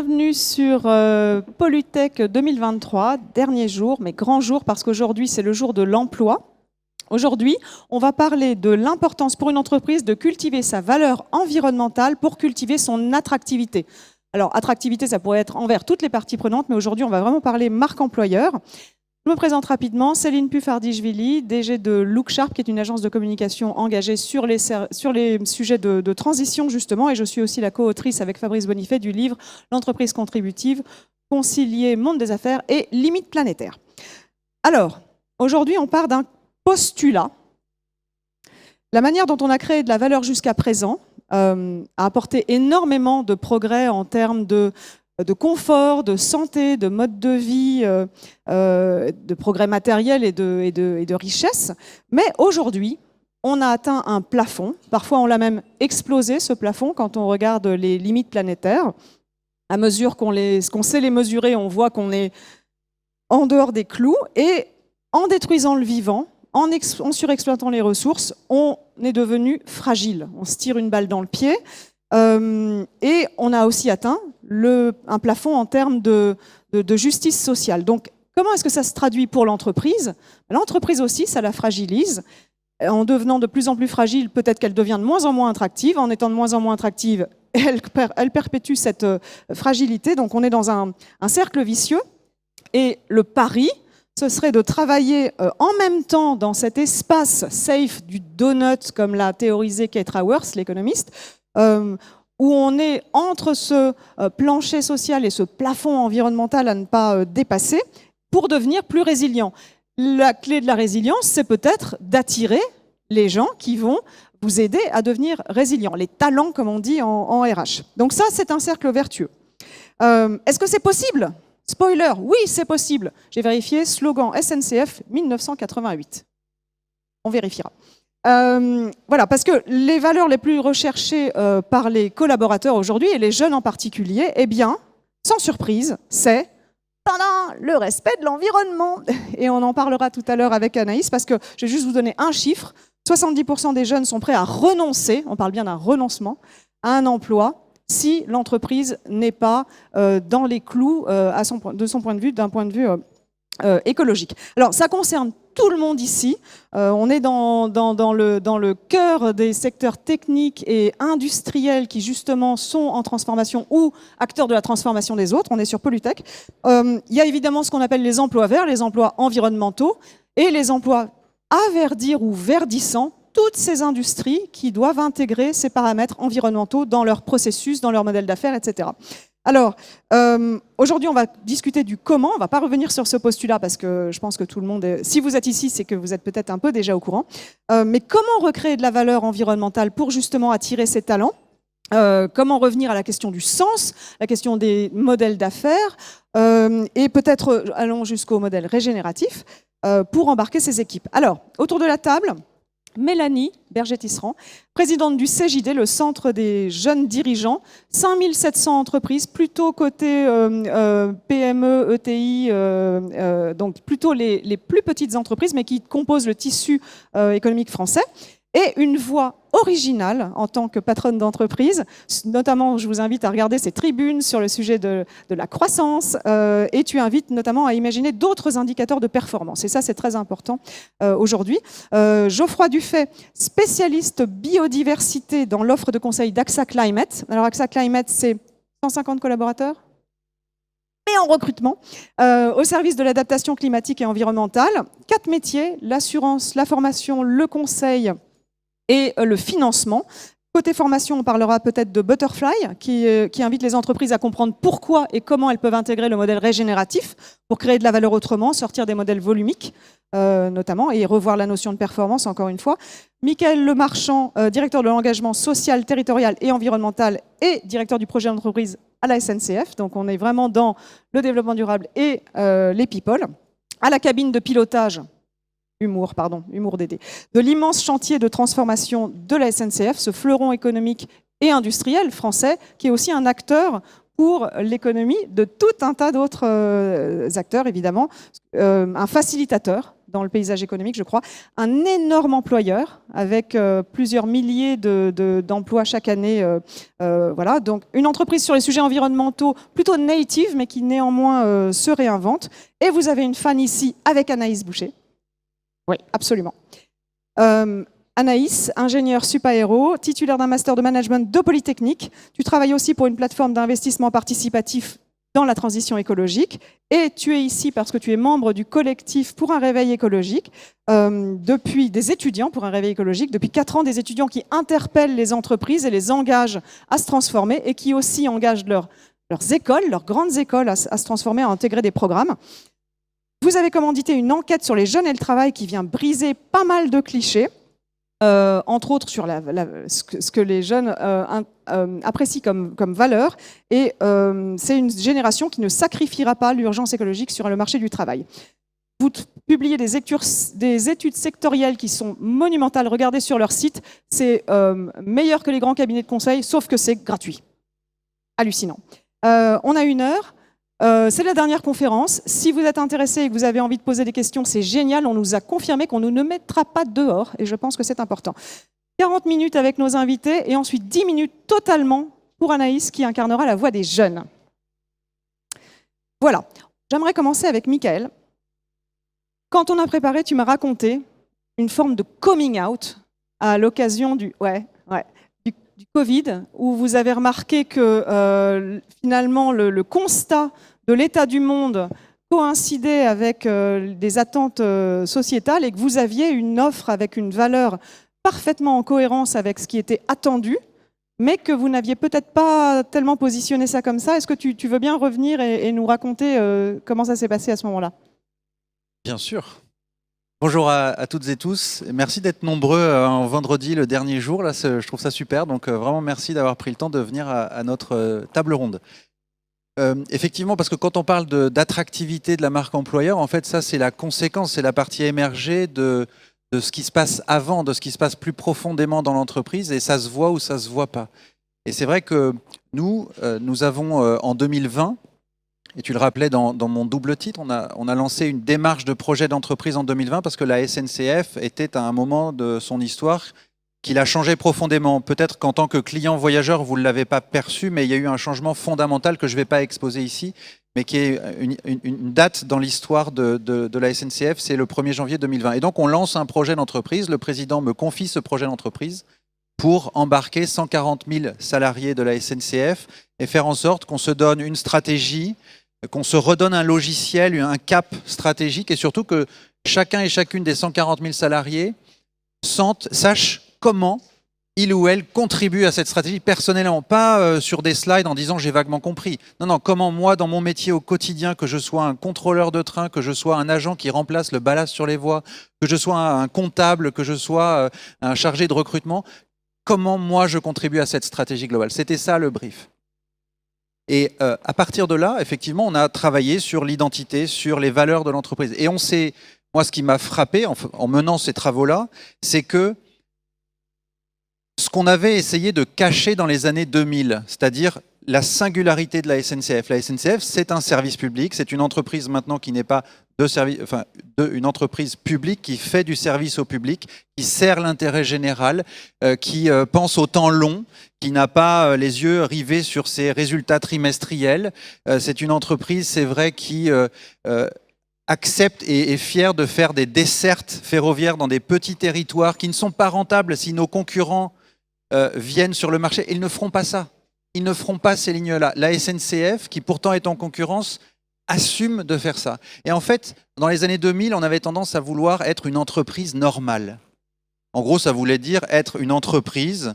bienvenue sur Polytech 2023, dernier jour, mais grand jour parce qu'aujourd'hui c'est le jour de l'emploi. Aujourd'hui, on va parler de l'importance pour une entreprise de cultiver sa valeur environnementale pour cultiver son attractivité. Alors, attractivité, ça pourrait être envers toutes les parties prenantes, mais aujourd'hui, on va vraiment parler marque employeur. Je me présente rapidement, Céline Puffardi-Jvili, DG de LookSharp, qui est une agence de communication engagée sur les sujets de transition, justement, et je suis aussi la co-autrice avec Fabrice Bonifay du livre « L'entreprise contributive, concilier monde des affaires et limites planétaires ». Alors, aujourd'hui, on part d'un postulat. La manière dont on a créé de la valeur jusqu'à présent a apporté énormément de progrès en termes de confort, de santé, de mode de vie, de progrès matériel et de richesse. Mais aujourd'hui, on a atteint un plafond. Parfois, on l'a même explosé, ce plafond, quand on regarde les limites planétaires. À mesure qu'on sait les mesurer, on voit qu'on est en dehors des clous. Et en détruisant le vivant, en surexploitant les ressources, on est devenu fragile. On se tire une balle dans le pied. Et on a aussi atteint un plafond en termes de justice sociale. Donc, comment est-ce que ça se traduit pour l'entreprise? L'entreprise aussi, ça la fragilise. En devenant de plus en plus fragile, peut-être qu'elle devient de moins en moins attractive. En étant de moins en moins attractive, elle perpétue cette fragilité. Donc, on est dans un cercle vicieux. Et le pari, ce serait de travailler en même temps dans cet espace safe du donut, comme l'a théorisé Kate Raworth, l'économiste, où on est entre ce plancher social et ce plafond environnemental à ne pas dépasser, pour devenir plus résilient. La clé de la résilience, c'est peut-être d'attirer les gens qui vont vous aider à devenir résilients, les talents, comme on dit en RH. Donc ça, c'est un cercle vertueux. Est-ce que c'est possible ? Spoiler, oui, c'est possible. J'ai vérifié, slogan SNCF 1988. On vérifiera. Voilà, parce que les valeurs les plus recherchées par les collaborateurs aujourd'hui, et les jeunes en particulier, eh bien, sans surprise, c'est le respect de l'environnement. Et on en parlera tout à l'heure avec Anaïs, parce que je vais juste vous donner un chiffre. 70% des jeunes sont prêts à renoncer, on parle bien d'un renoncement, à un emploi, si l'entreprise n'est pas dans les clous de son point de vue, d'un point de vue écologique. Alors, ça concerne tout le monde ici. On est dans le cœur des secteurs techniques et industriels qui, justement, sont en transformation ou acteurs de la transformation des autres. On est sur Polytech. Il y a évidemment ce qu'on appelle les emplois verts, les emplois environnementaux et les emplois à verdir ou verdissants. Toutes ces industries qui doivent intégrer ces paramètres environnementaux dans leur processus, dans leur modèle d'affaires, etc. Alors, aujourd'hui, on va discuter du comment. On ne va pas revenir sur ce postulat parce que je pense que tout le monde, si vous êtes ici, c'est que vous êtes peut-être un peu déjà au courant. Mais comment recréer de la valeur environnementale pour justement attirer ces talents? Comment revenir à la question du sens, la question des modèles d'affaires, et peut-être allons jusqu'au modèle régénératif pour embarquer ces équipes. Alors, autour de la table, Mélanie Berger-Tisserand, présidente du CJD, le Centre des jeunes dirigeants, 5700 entreprises, plutôt côté PME, ETI, donc plutôt les plus petites entreprises, mais qui composent le tissu économique français. Et une voix originale en tant que patronne d'entreprise. Notamment, je vous invite à regarder ces tribunes sur le sujet de la croissance et tu invites notamment à imaginer d'autres indicateurs de performance. Et ça, c'est très important aujourd'hui. Geoffroy Dufay, spécialiste biodiversité dans l'offre de conseil d'AXA Climate. Alors, AXA Climate, c'est 150 collaborateurs et en recrutement, au service de l'adaptation climatique et environnementale. 4 métiers, l'assurance, la formation, le conseil et le financement. Côté formation, on parlera peut-être de Butterfly, qui invite les entreprises à comprendre pourquoi et comment elles peuvent intégrer le modèle régénératif pour créer de la valeur autrement, sortir des modèles volumiques, notamment, et revoir la notion de performance, encore une fois. Michael Lemarchand, directeur de l'engagement social, territorial et environnemental et directeur du projet d'entreprise à la SNCF. Donc, on est vraiment dans le développement durable et les people. À la cabine de pilotage, humour Dédé, de l'immense chantier de transformation de la SNCF, ce fleuron économique et industriel français, qui est aussi un acteur pour l'économie de tout un tas d'autres acteurs, évidemment, un facilitateur dans le paysage économique, je crois. Un énorme employeur avec plusieurs milliers d'emplois chaque année. Voilà. Donc, une entreprise sur les sujets environnementaux plutôt native, mais qui néanmoins se réinvente. Et vous avez une fan ici avec Anaïs Boucher. Oui, absolument. Anaïs, ingénieure supaéro, titulaire d'un master de management de Polytechnique. Tu travailles aussi pour une plateforme d'investissement participatif dans la transition écologique. Et tu es ici parce que tu es membre du collectif pour un réveil écologique, depuis des étudiants pour un réveil écologique, depuis 4 ans, des étudiants qui interpellent les entreprises et les engagent à se transformer et qui aussi engagent leurs écoles, leurs grandes écoles à se transformer, à intégrer des programmes. Vous avez commandité une enquête sur les jeunes et le travail qui vient briser pas mal de clichés. Entre autres sur ce que les jeunes apprécient comme valeur. Et c'est une génération qui ne sacrifiera pas l'urgence écologique sur le marché du travail. Vous publiez des études sectorielles qui sont monumentales. Regardez sur leur site, c'est meilleur que les grands cabinets de conseil, sauf que c'est gratuit. Hallucinant. On a 1 heure. C'est la dernière conférence. Si vous êtes intéressé et que vous avez envie de poser des questions, c'est génial. On nous a confirmé qu'on ne mettra pas dehors et je pense que c'est important. 40 minutes avec nos invités et ensuite 10 minutes totalement pour Anaïs qui incarnera la voix des jeunes. Voilà. J'aimerais commencer avec Michael. Quand on a préparé, tu m'as raconté une forme de coming out à l'occasion du Covid, où vous avez remarqué que finalement le constat de l'état du monde coïncidait avec des attentes sociétales et que vous aviez une offre avec une valeur parfaitement en cohérence avec ce qui était attendu, mais que vous n'aviez peut-être pas tellement positionné ça comme ça. Est-ce que tu veux bien revenir et nous raconter comment ça s'est passé à ce moment-là ? Bien sûr. Bonjour à toutes et tous. Merci d'être nombreux en vendredi, le dernier jour. Là, je trouve ça super. Donc, vraiment, merci d'avoir pris le temps de venir à notre table ronde. Effectivement, parce que quand on parle d'attractivité de la marque employeur, en fait, ça, c'est la conséquence, c'est la partie émergée de ce qui se passe avant, de ce qui se passe plus profondément dans l'entreprise. Et ça se voit ou ça ne se voit pas. Et c'est vrai que nous avons, en 2020, et tu le rappelais dans mon double titre, on a lancé une démarche de projet d'entreprise en 2020 parce que la SNCF était à un moment de son histoire qu'il a changé profondément. Peut-être qu'en tant que client voyageur, vous ne l'avez pas perçu, mais il y a eu un changement fondamental que je ne vais pas exposer ici, mais qui est une date dans l'histoire de la SNCF, c'est le 1er janvier 2020. Et donc on lance un projet d'entreprise, le président me confie ce projet d'entreprise pour embarquer 140 000 salariés de la SNCF et faire en sorte qu'on se donne une stratégie, qu'on se redonne un logiciel, un cap stratégique et surtout que chacun et chacune des 140 000 salariés sache comment il ou elle contribue à cette stratégie personnellement, pas sur des slides en disant j'ai vaguement compris. Non, non, comment moi dans mon métier au quotidien, que je sois un contrôleur de train, que je sois un agent qui remplace le ballast sur les voies, que je sois un comptable, que je sois un chargé de recrutement, comment moi je contribue à cette stratégie globale. C'était ça le brief. Et à partir de là, effectivement, on a travaillé sur l'identité, sur les valeurs de l'entreprise. Et moi, ce qui m'a frappé en menant ces travaux-là, c'est que ce qu'on avait essayé de cacher dans les années 2000, c'est-à-dire la singularité de la SNCF. La SNCF, c'est un service public, c'est une entreprise maintenant qui n'est pas une entreprise publique qui fait du service au public, qui sert l'intérêt général, qui pense au temps long, qui n'a pas les yeux rivés sur ses résultats trimestriels. C'est une entreprise, c'est vrai, qui accepte et est fière de faire des dessertes ferroviaires dans des petits territoires qui ne sont pas rentables si nos concurrents viennent sur le marché. Ils ne feront pas ça. Ils ne feront pas ces lignes-là. La SNCF, qui pourtant est en concurrence, assume de faire ça. Et en fait, dans les années 2000, on avait tendance à vouloir être une entreprise normale. En gros, ça voulait dire être une entreprise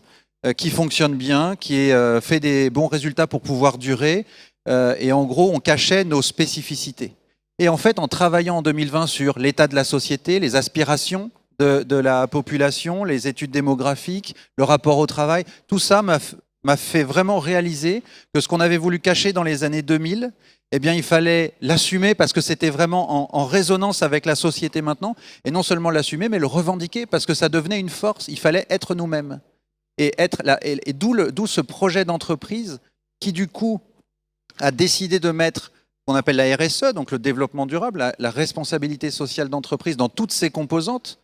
qui fonctionne bien, qui fait des bons résultats pour pouvoir durer. Et en gros, on cachait nos spécificités. Et en fait, en travaillant en 2020 sur l'état de la société, les aspirations de la population, les études démographiques, le rapport au travail, tout ça m'a fait vraiment réaliser que ce qu'on avait voulu cacher dans les années 2000, eh bien, il fallait l'assumer parce que c'était vraiment en résonance avec la société maintenant. Et non seulement l'assumer, mais le revendiquer parce que ça devenait une force. Il fallait être nous-mêmes. Et d'où ce projet d'entreprise qui, du coup, a décidé de mettre qu'on appelle la RSE, donc le développement durable, la responsabilité sociale d'entreprise dans toutes ses composantes.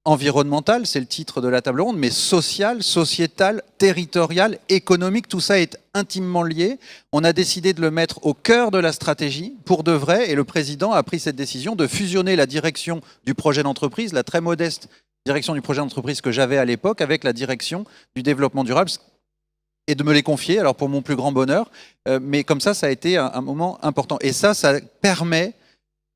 Environnementale, c'est le titre de la table ronde, mais sociale, sociétale, territoriale, économique, tout ça est intimement lié. On a décidé de le mettre au cœur de la stratégie, pour de vrai, et le président a pris cette décision de fusionner la direction du projet d'entreprise, la très modeste direction du projet d'entreprise que j'avais à l'époque, avec la direction du développement durable, et de me les confier, alors pour mon plus grand bonheur, mais comme ça a été un moment important. Et ça permet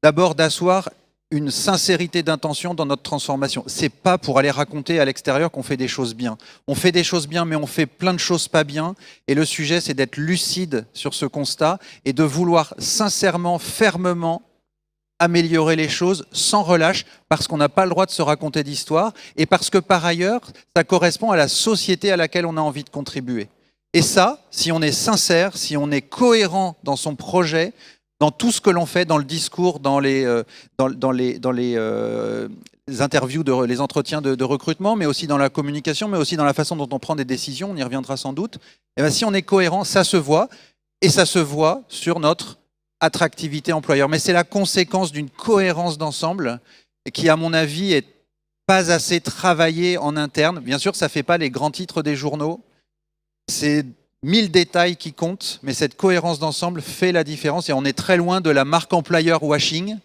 d'abord d'asseoir une sincérité d'intention dans notre transformation. C'est pas pour aller raconter à l'extérieur qu'on fait des choses bien. On fait des choses bien, mais on fait plein de choses pas bien. Et le sujet, c'est d'être lucide sur ce constat et de vouloir sincèrement, fermement améliorer les choses sans relâche, parce qu'on n'a pas le droit de se raconter d'histoire et parce que par ailleurs, ça correspond à la société à laquelle on a envie de contribuer. Et ça, si on est sincère, si on est cohérent dans son projet, dans tout ce que l'on fait, dans le discours, dans les interviews, les entretiens de recrutement, mais aussi dans la communication, mais aussi dans la façon dont on prend des décisions, on y reviendra sans doute. Et bien, si on est cohérent, ça se voit, et ça se voit sur notre attractivité employeur. Mais c'est la conséquence d'une cohérence d'ensemble qui, à mon avis, est pas assez travaillée en interne. Bien sûr, ça ne fait pas les grands titres des journaux. C'est 1000 détails qui comptent, mais cette cohérence d'ensemble fait la différence et on est très loin de la marque employeur washing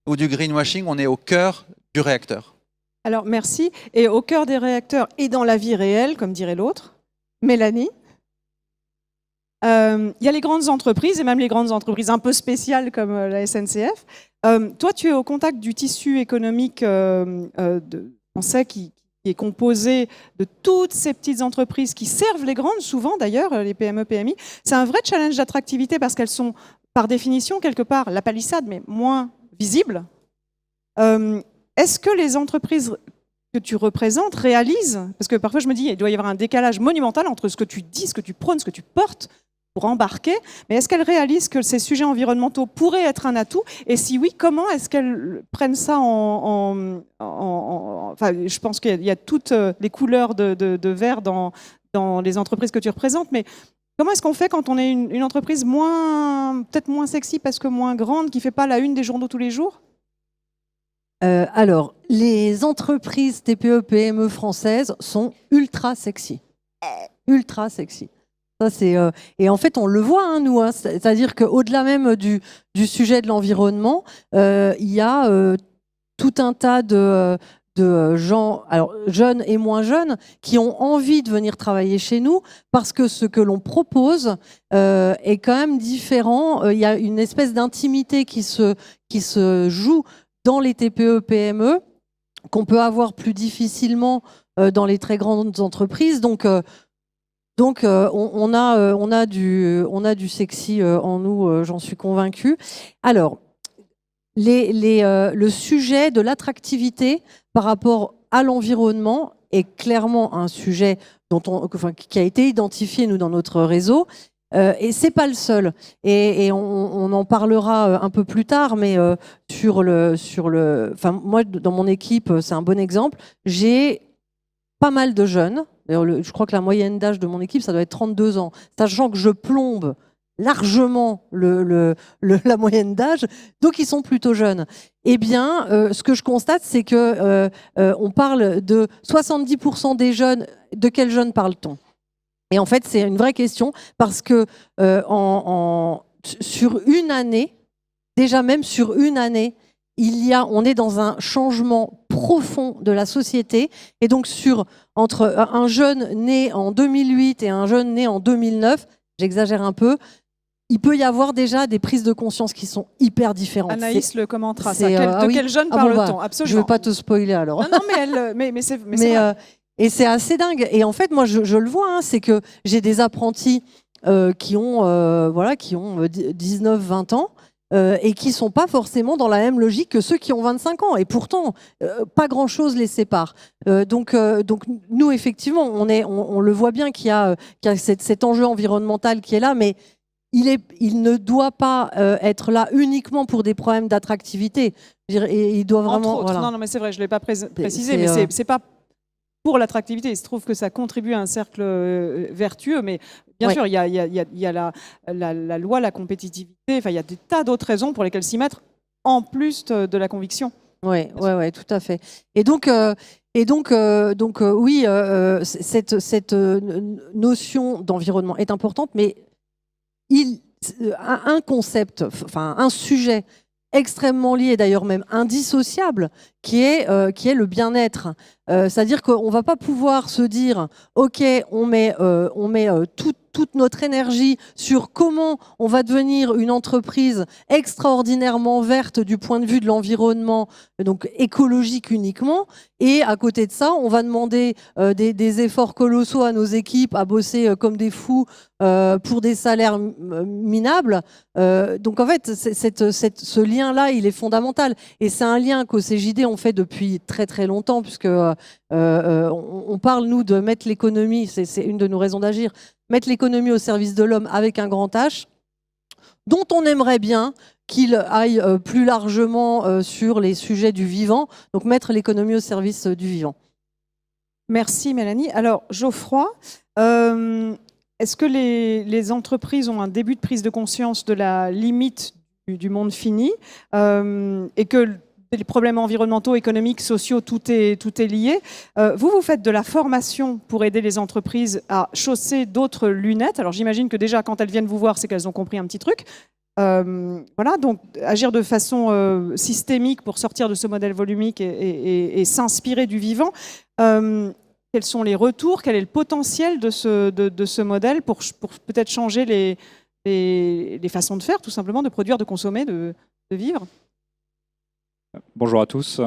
ou du greenwashing, on est au cœur du réacteur. Alors merci, et au cœur des réacteurs et dans la vie réelle, comme dirait l'autre, Mélanie, il y a les grandes entreprises et même les grandes entreprises un peu spéciales comme la SNCF. Toi, tu es au contact du tissu économique français qui est composé de toutes ces petites entreprises qui servent les grandes, souvent d'ailleurs, les PME, PMI. C'est un vrai challenge d'attractivité parce qu'elles sont, par définition, quelque part, la palissade, mais moins visibles. Est-ce que les entreprises que tu représentes réalisent, parce que parfois je me dis, il doit y avoir un décalage monumental entre ce que tu dis, ce que tu prônes, ce que tu portes, pour embarquer, mais est-ce qu'elles réalisent que ces sujets environnementaux pourraient être un atout? Et si oui, comment est-ce qu'elles prennent ça enfin, je pense qu'il y a toutes les couleurs de vert dans les entreprises que tu représentes, mais comment est-ce qu'on fait quand on est une entreprise peut-être moins sexy parce que moins grande, qui ne fait pas la une des journaux tous les jours? Alors, les entreprises TPE, PME françaises sont ultra sexy. Ultra sexy. Ça, et en fait, on le voit, hein, nous. Hein, c'est-à-dire qu'au-delà même du sujet de l'environnement, il y a tout un tas de gens, alors jeunes et moins jeunes, qui ont envie de venir travailler chez nous parce que ce que l'on propose est quand même différent. Il y a une espèce d'intimité qui se joue dans les TPE, PME, qu'on peut avoir plus difficilement dans les très grandes entreprises. Donc, on a du sexy en nous, j'en suis convaincue. Alors, le sujet de l'attractivité par rapport à l'environnement est clairement un sujet qui a été identifié, nous, dans notre réseau. Et c'est pas le seul. Et on en parlera un peu plus tard, mais moi, dans mon équipe, c'est un bon exemple. J'ai pas mal de jeunes. D'ailleurs, je crois que la moyenne d'âge de mon équipe, ça doit être 32 ans. Sachant que je plombe largement la moyenne d'âge, donc ils sont plutôt jeunes. Eh bien, ce que je constate, c'est que on parle de 70% des jeunes. De quels jeunes parle-t-on? Et en fait, c'est une vraie question parce que sur une année, déjà même sur une année, on est dans un changement profond de la société. Et donc, entre un jeune né en 2008 et un jeune né en 2009, j'exagère un peu, il peut y avoir déjà des prises de conscience qui sont hyper différentes. Anaïs le commentera. De quel jeune parle-t-on? Absolument. Je ne veux pas te spoiler alors. Non, mais c'est vrai. Et c'est assez dingue. Et en fait, moi, je le vois, hein, c'est que j'ai des apprentis qui ont 19-20 ans et qui ne sont pas forcément dans la même logique que ceux qui ont 25 ans. Et pourtant, pas grand-chose les sépare. Donc, nous, effectivement, on le voit bien qu'il y a cet enjeu environnemental qui est là, mais il ne doit pas être là uniquement pour des problèmes d'attractivité. Il doit vraiment... Entre autres. Voilà. Non, mais c'est vrai, je ne l'ai pas précisé, mais c'est pas pour l'attractivité. Il se trouve que ça contribue à un cercle vertueux, mais bien sûr, il y a la loi, la compétitivité, enfin, il y a des tas d'autres raisons pour lesquelles s'y mettre, en plus de la conviction. Oui, tout à fait. Et donc, oui, cette notion d'environnement est importante, mais un concept, enfin un sujet extrêmement lié, d'ailleurs même indissociable, qui est le bien-être. C'est-à-dire qu'on ne va pas pouvoir se dire, OK, on met toute notre énergie sur comment on va devenir une entreprise extraordinairement verte du point de vue de l'environnement, donc écologique uniquement, et à côté de ça, on va demander des efforts colossaux à nos équipes, à bosser comme des fous pour des salaires minables. Donc en fait, ce lien-là, il est fondamental. Et c'est un lien qu'au CJD, on fait depuis très très longtemps, puisque on parle, nous, de mettre l'économie, c'est une de nos raisons d'agir, mettre l'économie au service de l'homme avec un grand H, dont on aimerait bien qu'il aille plus largement sur les sujets du vivant, donc mettre l'économie au service du vivant. Merci Mélanie. Alors Geoffroy, est-ce que les entreprises ont un début de prise de conscience de la limite du monde fini et que les problèmes environnementaux, économiques, sociaux, tout est lié. Vous faites de la formation pour aider les entreprises à chausser d'autres lunettes. Alors j'imagine que déjà quand elles viennent vous voir, c'est qu'elles ont compris un petit truc. Voilà, donc agir de façon systémique pour sortir de ce modèle volumique et s'inspirer du vivant. Quels sont les retours? Quel est le potentiel de ce modèle pour peut-être changer les façons de faire, tout simplement, de produire, de consommer, de vivre? Bonjour à tous.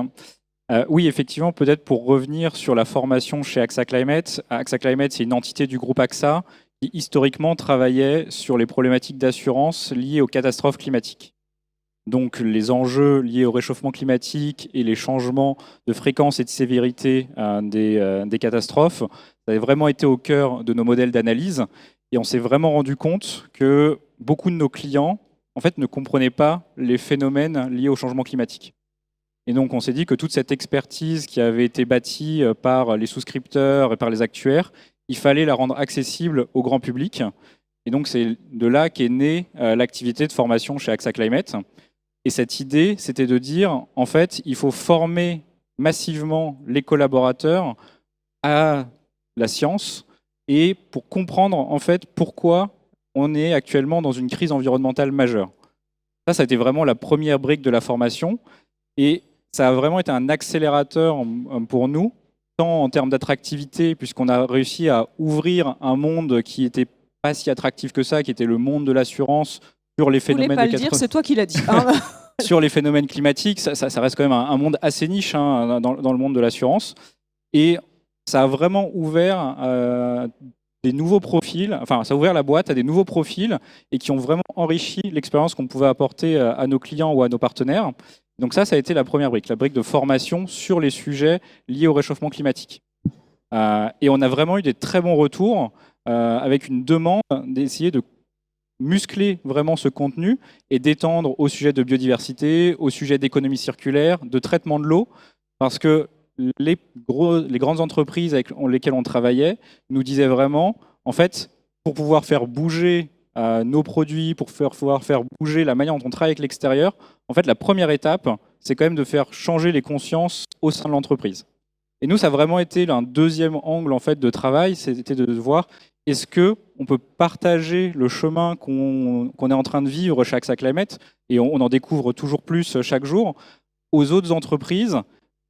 Oui, effectivement, peut-être pour revenir sur la formation chez AXA Climate. AXA Climate, c'est une entité du groupe AXA qui historiquement travaillait sur les problématiques d'assurance liées aux catastrophes climatiques. Donc les enjeux liés au réchauffement climatique et les changements de fréquence et de sévérité des catastrophes, ça avait vraiment été au cœur de nos modèles d'analyse. Et on s'est vraiment rendu compte que beaucoup de nos clients en fait, ne comprenaient pas les phénomènes liés au changement climatique. Et donc, on s'est dit que toute cette expertise qui avait été bâtie par les souscripteurs et par les actuaires, il fallait la rendre accessible au grand public. Et donc, c'est de là qu'est née l'activité de formation chez AXA Climate. Et cette idée, c'était de dire, en fait, il faut former massivement les collaborateurs à la science et pour comprendre, en fait, pourquoi on est actuellement dans une crise environnementale majeure. Ça a été vraiment la première brique de la formation. Et ça a vraiment été un accélérateur pour nous, tant en termes d'attractivité, puisqu'on a réussi à ouvrir un monde qui n'était pas si attractif que ça, qui était le monde de l'assurance sur les phénomènes. Vous voulez pas le dire, c'est toi qui l'as dit. Hein. Sur les phénomènes climatiques, ça reste quand même un monde assez niche hein, dans le monde de l'assurance. Et ça a vraiment ouvert des nouveaux profils, enfin ça a ouvert la boîte à des nouveaux profils et qui ont vraiment enrichi l'expérience qu'on pouvait apporter à nos clients ou à nos partenaires. Donc ça a été la première brique, la brique de formation sur les sujets liés au réchauffement climatique. Et on a vraiment eu des très bons retours avec une demande d'essayer de muscler vraiment ce contenu et d'étendre au sujet de biodiversité, au sujet d'économie circulaire, de traitement de l'eau, parce que les grandes entreprises avec lesquelles on travaillait nous disaient vraiment, en fait, pour pouvoir faire bouger nos produits, pour pouvoir faire bouger la manière dont on travaille avec l'extérieur, en fait, la première étape, c'est quand même de faire changer les consciences au sein de l'entreprise. Et nous, ça a vraiment été un deuxième angle en fait, de travail, c'était de voir est-ce qu'on peut partager le chemin qu'on est en train de vivre chez AXA Climate, et on en découvre toujours plus chaque jour, aux autres entreprises,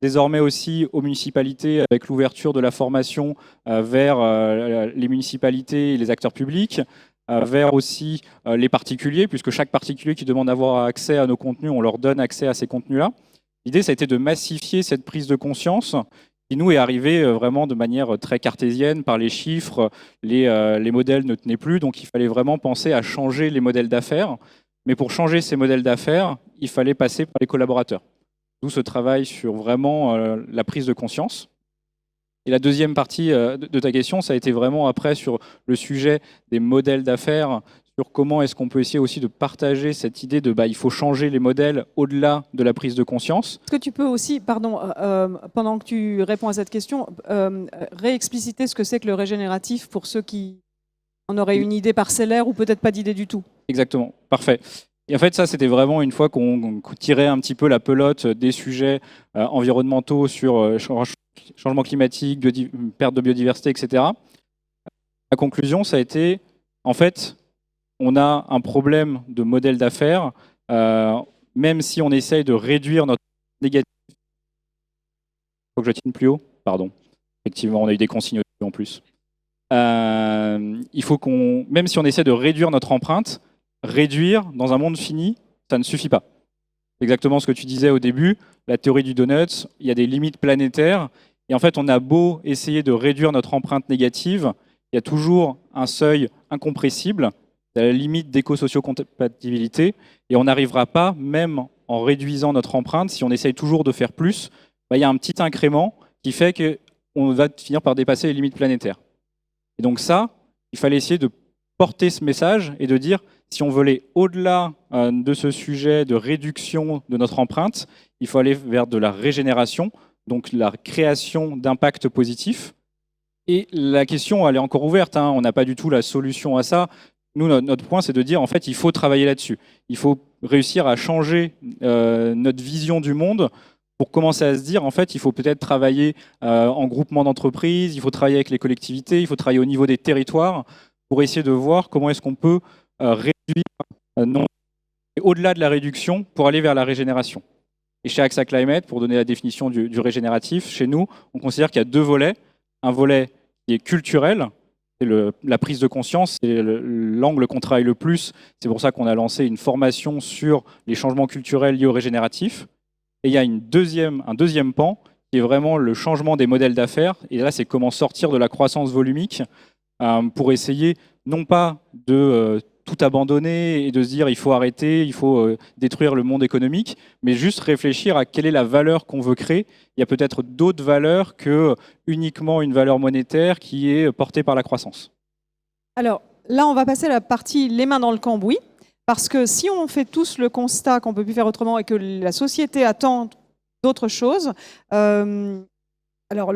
désormais aussi aux municipalités, avec l'ouverture de la formation vers les municipalités et les acteurs publics, vers aussi les particuliers, puisque chaque particulier qui demande d'avoir accès à nos contenus, on leur donne accès à ces contenus-là. L'idée, ça a été de massifier cette prise de conscience qui nous est arrivée vraiment de manière très cartésienne par les chiffres, les modèles ne tenaient plus, donc il fallait vraiment penser à changer les modèles d'affaires. Mais pour changer ces modèles d'affaires, il fallait passer par les collaborateurs. D'où ce travail sur vraiment la prise de conscience. Et la deuxième partie de ta question, ça a été vraiment après sur le sujet des modèles d'affaires, sur comment est-ce qu'on peut essayer aussi de partager cette idée de il faut changer les modèles au-delà de la prise de conscience. Est-ce que tu peux aussi, pardon, pendant que tu réponds à cette question, réexpliciter ce que c'est que le régénératif pour ceux qui en auraient une idée parcellaire ou peut-être pas d'idée du tout? Exactement, parfait. Et en fait, ça, c'était vraiment une fois qu'on tirait un petit peu la pelote des sujets environnementaux sur changement climatique, perte de biodiversité, etc. La conclusion, ça a été, en fait, on a un problème de modèle d'affaires, même si on essaye de réduire notre négatif. Il faut que je tienne plus haut, pardon. Effectivement, on a eu des consignes en plus. Il faut même si on essaie de réduire notre empreinte, réduire dans un monde fini, ça ne suffit pas. Exactement ce que tu disais au début, la théorie du donut, il y a des limites planétaires. Et en fait, on a beau essayer de réduire notre empreinte négative, il y a toujours un seuil incompressible, à la limite d'éco-socio-compatibilité, et on n'arrivera pas, même en réduisant notre empreinte, si on essaye toujours de faire plus, il y a un petit incrément qui fait qu'on va finir par dépasser les limites planétaires. Et donc ça, il fallait essayer de porter ce message et de dire, si on veut aller au-delà de ce sujet de réduction de notre empreinte, il faut aller vers de la régénération, donc la création d'impacts positifs. Et la question, elle est encore ouverte, on n'a pas du tout la solution à ça. Nous, notre point, c'est de dire, en fait, il faut travailler là-dessus. Il faut réussir à changer notre vision du monde pour commencer à se dire, en fait, il faut peut-être travailler en groupement d'entreprises, il faut travailler avec les collectivités, il faut travailler au niveau des territoires pour essayer de voir comment est-ce qu'on peut réduire, au-delà de la réduction, pour aller vers la régénération. Et chez AXA Climate, pour donner la définition du régénératif, chez nous, on considère qu'il y a deux volets. Un volet qui est culturel, c'est la prise de conscience, c'est l'angle qu'on travaille le plus. C'est pour ça qu'on a lancé une formation sur les changements culturels liés au régénératif. Et il y a un deuxième pan qui est vraiment le changement des modèles d'affaires. Et là, c'est comment sortir de la croissance volumique pour essayer non pas de tout abandonner et de se dire il faut arrêter, il faut détruire le monde économique, mais juste réfléchir à quelle est la valeur qu'on veut créer. Il y a peut-être d'autres valeurs que uniquement une valeur monétaire qui est portée par la croissance. Alors là, on va passer à la partie les mains dans le cambouis, parce que si on fait tous le constat qu'on ne peut plus faire autrement et que la société attend d'autres choses, alors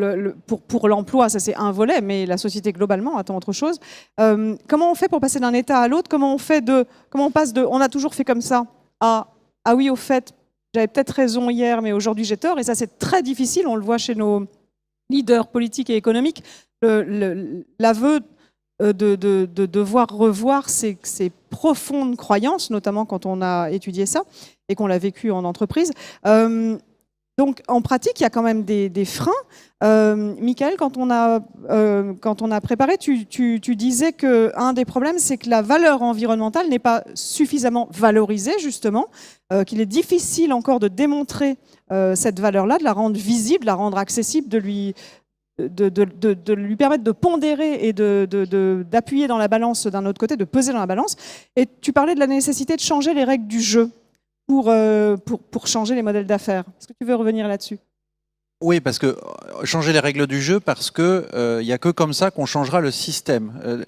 pour l'emploi, ça c'est un volet, mais la société globalement attend autre chose. Comment on fait pour passer d'un état à l'autre? Comment on passe de « on a toujours fait comme ça » à « ah oui, au fait, j'avais peut-être raison hier, mais aujourd'hui j'ai tort ». Et ça c'est très difficile, on le voit chez nos leaders politiques et économiques. L'aveu de devoir revoir ces profondes croyances, notamment quand on a étudié ça et qu'on l'a vécu en entreprise. Donc, en pratique, il y a quand même des freins. Michael, quand on a préparé, tu disais qu'un des problèmes, c'est que la valeur environnementale n'est pas suffisamment valorisée, justement, qu'il est difficile encore de démontrer cette valeur-là, de la rendre visible, de la rendre accessible, de lui permettre de pondérer et d'appuyer dans la balance d'un autre côté, de peser dans la balance. Et tu parlais de la nécessité de changer les règles du jeu pour changer les modèles d'affaires. Est-ce que tu veux revenir là-dessus? Oui, parce que changer les règles du jeu, parce qu'il n'y a que comme ça qu'on changera le système.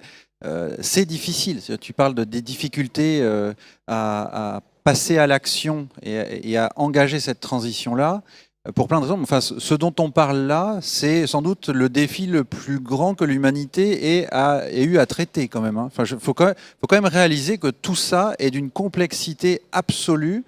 C'est difficile. Tu parles des difficultés à passer à l'action et à engager cette transition-là. Pour plein de raisons. Enfin, ce dont on parle là, c'est sans doute le défi le plus grand que l'humanité ait eu à traiter quand même. Enfin, faut quand même réaliser que tout ça est d'une complexité absolue.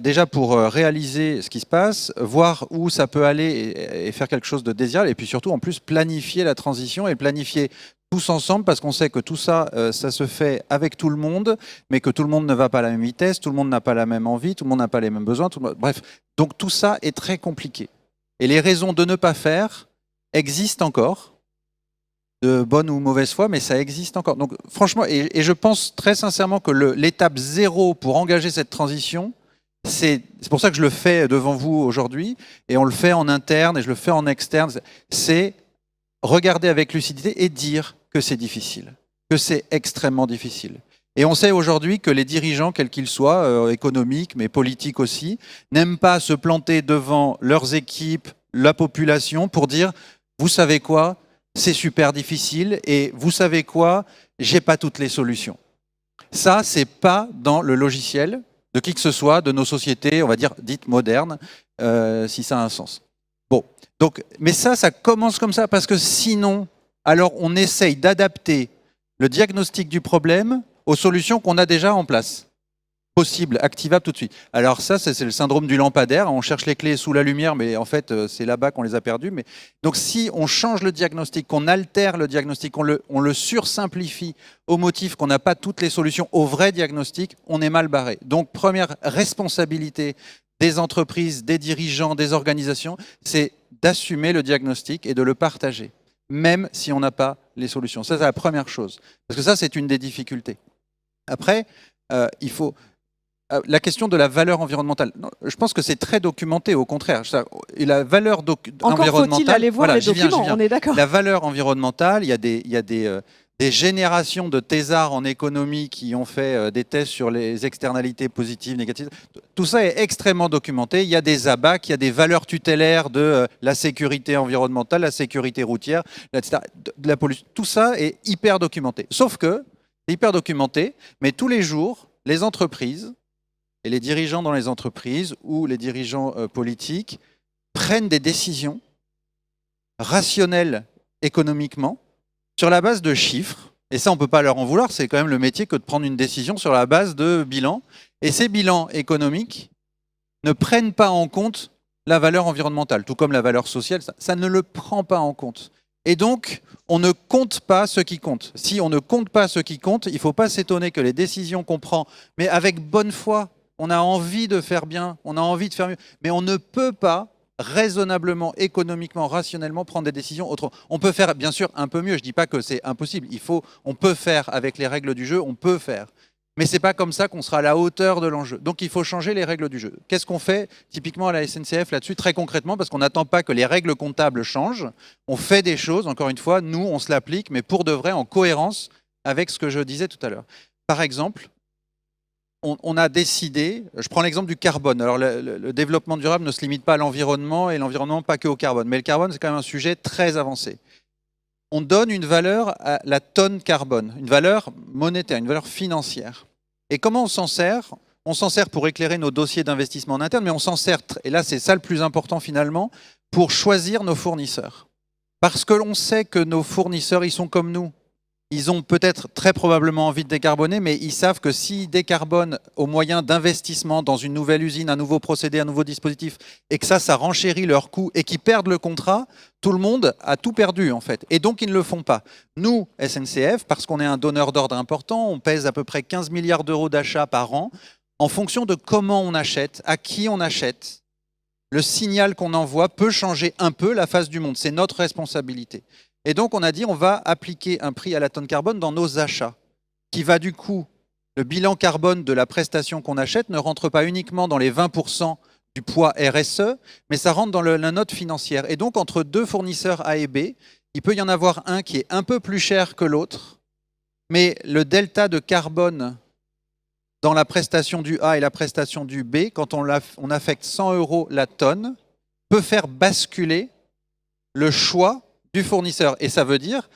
Déjà pour réaliser ce qui se passe, voir où ça peut aller et faire quelque chose de désirable, et puis surtout en plus planifier la transition et planifier tous ensemble, parce qu'on sait que tout ça, ça se fait avec tout le monde, mais que tout le monde ne va pas à la même vitesse, tout le monde n'a pas la même envie, tout le monde n'a pas les mêmes besoins, bref. Donc tout ça est très compliqué. Et les raisons de ne pas faire existent encore, de bonne ou mauvaise foi, mais ça existe encore. Donc franchement, et je pense très sincèrement que l'étape zéro pour engager cette transition, c'est pour ça que je le fais devant vous aujourd'hui, et on le fait en interne, et je le fais en externe, c'est regarder avec lucidité et dire que c'est difficile, que c'est extrêmement difficile. Et on sait aujourd'hui que les dirigeants, quels qu'ils soient, économiques, mais politiques aussi, n'aiment pas se planter devant leurs équipes, la population, pour dire vous savez quoi, c'est super difficile et vous savez quoi, j'ai pas toutes les solutions. Ça, c'est pas dans le logiciel de qui que ce soit, de nos sociétés, on va dire dites modernes, si ça a un sens. Bon, donc, mais ça commence comme ça parce que sinon, alors on essaye d'adapter le diagnostic du problème aux solutions qu'on a déjà en place. Possible, activable tout de suite. Alors ça, c'est le syndrome du lampadaire. On cherche les clés sous la lumière, mais en fait, c'est là-bas qu'on les a perdues. Mais... Donc si on change le diagnostic, qu'on altère le diagnostic, on le sursimplifie au motif qu'on n'a pas toutes les solutions au vrai diagnostic, on est mal barré. Donc première responsabilité des entreprises, des dirigeants, des organisations, c'est d'assumer le diagnostic et de le partager, même si on n'a pas les solutions. Ça, c'est la première chose. Parce que ça, c'est une des difficultés. Après, il faut... La question de la valeur environnementale, non, je pense que c'est très documenté, au contraire. Et la valeur Encore environnementale... faut-il aller voir les documents, on est d'accord. La valeur environnementale, il y a des générations de thésards en économie qui ont fait des tests sur les externalités positives, négatives. Tout ça est extrêmement documenté. Il y a des ABAC, il y a des valeurs tutélaires de la sécurité environnementale, la sécurité routière, etc., de la pollution. Tout ça est hyper documenté. Sauf que, c'est hyper documenté, mais tous les jours, les entreprises et les dirigeants dans les entreprises ou les dirigeants politiques prennent des décisions rationnelles économiquement sur la base de chiffres. Et ça, on ne peut pas leur en vouloir. C'est quand même le métier que de prendre une décision sur la base de bilans. Et ces bilans économiques ne prennent pas en compte la valeur environnementale, tout comme la valeur sociale. Ça ne le prend pas en compte. Et donc, on ne compte pas ce qui compte. Si on ne compte pas ce qui compte, il ne faut pas s'étonner que les décisions qu'on prend, mais avec bonne foi, on a envie de faire bien, on a envie de faire mieux, mais on ne peut pas raisonnablement, économiquement, rationnellement prendre des décisions autrement. On peut faire bien sûr un peu mieux, je ne dis pas que c'est impossible, on peut faire avec les règles du jeu, on peut faire. Mais ce n'est pas comme ça qu'on sera à la hauteur de l'enjeu. Donc il faut changer les règles du jeu. Qu'est-ce qu'on fait typiquement à la SNCF là-dessus, très concrètement, parce qu'on n'attend pas que les règles comptables changent. On fait des choses, encore une fois, nous on se l'applique, mais pour de vrai, en cohérence avec ce que je disais tout à l'heure. Par exemple, on a décidé, je prends l'exemple du carbone. Alors le développement durable ne se limite pas à l'environnement et l'environnement pas que au carbone. Mais le carbone, c'est quand même un sujet très avancé. On donne une valeur à la tonne carbone, une valeur monétaire, une valeur financière. Et comment on s'en sert ? On s'en sert pour éclairer nos dossiers d'investissement en interne, mais on s'en sert, et là c'est ça le plus important finalement, pour choisir nos fournisseurs. Parce que l'on sait que nos fournisseurs, ils sont comme nous. Ils ont peut-être très probablement envie de décarboner, mais ils savent que s'ils décarbonent au moyen d'investissement dans une nouvelle usine, un nouveau procédé, un nouveau dispositif, et que ça renchérit leurs coûts et qu'ils perdent le contrat, tout le monde a tout perdu en fait. Et donc ils ne le font pas. Nous, SNCF, parce qu'on est un donneur d'ordre important, on pèse à peu près 15 milliards d'euros d'achats par an, en fonction de comment on achète, à qui on achète, le signal qu'on envoie peut changer un peu la face du monde. C'est notre responsabilité. Et donc, on a dit on va appliquer un prix à la tonne carbone dans nos achats, qui va du coup, le bilan carbone de la prestation qu'on achète ne rentre pas uniquement dans les 20% du poids RSE, mais ça rentre dans la note financière. Et donc, entre deux fournisseurs A et B, il peut y en avoir un qui est un peu plus cher que l'autre, mais le delta de carbone dans la prestation du A et la prestation du B, quand on affecte 100 € la tonne, peut faire basculer le choix du fournisseur. Et ça veut dire,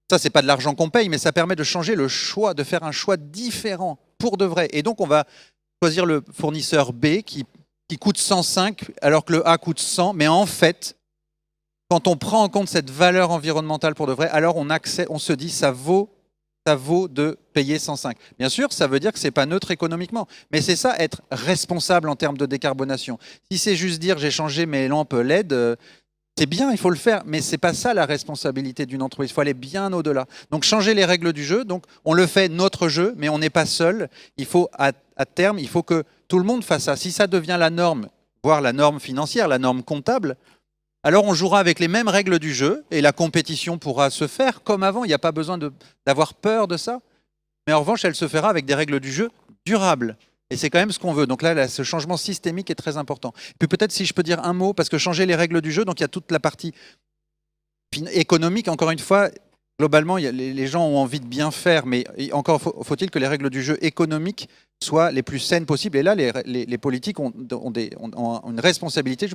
ça c'est pas de l'argent qu'on paye, mais ça permet de changer le choix, de faire un choix différent pour de vrai. Et donc on va choisir le fournisseur B qui coûte 105 alors que le A coûte 100. Mais en fait, quand on prend en compte cette valeur environnementale pour de vrai, alors on se dit ça vaut de payer 105. Bien sûr, ça veut dire que c'est pas neutre économiquement. Mais c'est ça, être responsable en termes de décarbonation. Si c'est juste dire j'ai changé mes lampes LED, c'est bien, il faut le faire, mais ce n'est pas ça la responsabilité d'une entreprise. Il faut aller bien au-delà. Donc changer les règles du jeu. Donc on le fait notre jeu, mais on n'est pas seul. Il faut à terme, il faut que tout le monde fasse ça. Si ça devient la norme, voire la norme financière, la norme comptable, alors on jouera avec les mêmes règles du jeu et la compétition pourra se faire comme avant. Il n'y a pas besoin d'avoir peur de ça. Mais en revanche, elle se fera avec des règles du jeu durables. Et c'est quand même ce qu'on veut. Donc là, ce changement systémique est très important. Puis peut-être si je peux dire un mot, parce que changer les règles du jeu, donc il y a toute la partie économique, encore une fois, globalement, les gens ont envie de bien faire, mais encore faut-il que les règles du jeu économiques soient les plus saines possibles. Et là, les politiques ont une responsabilité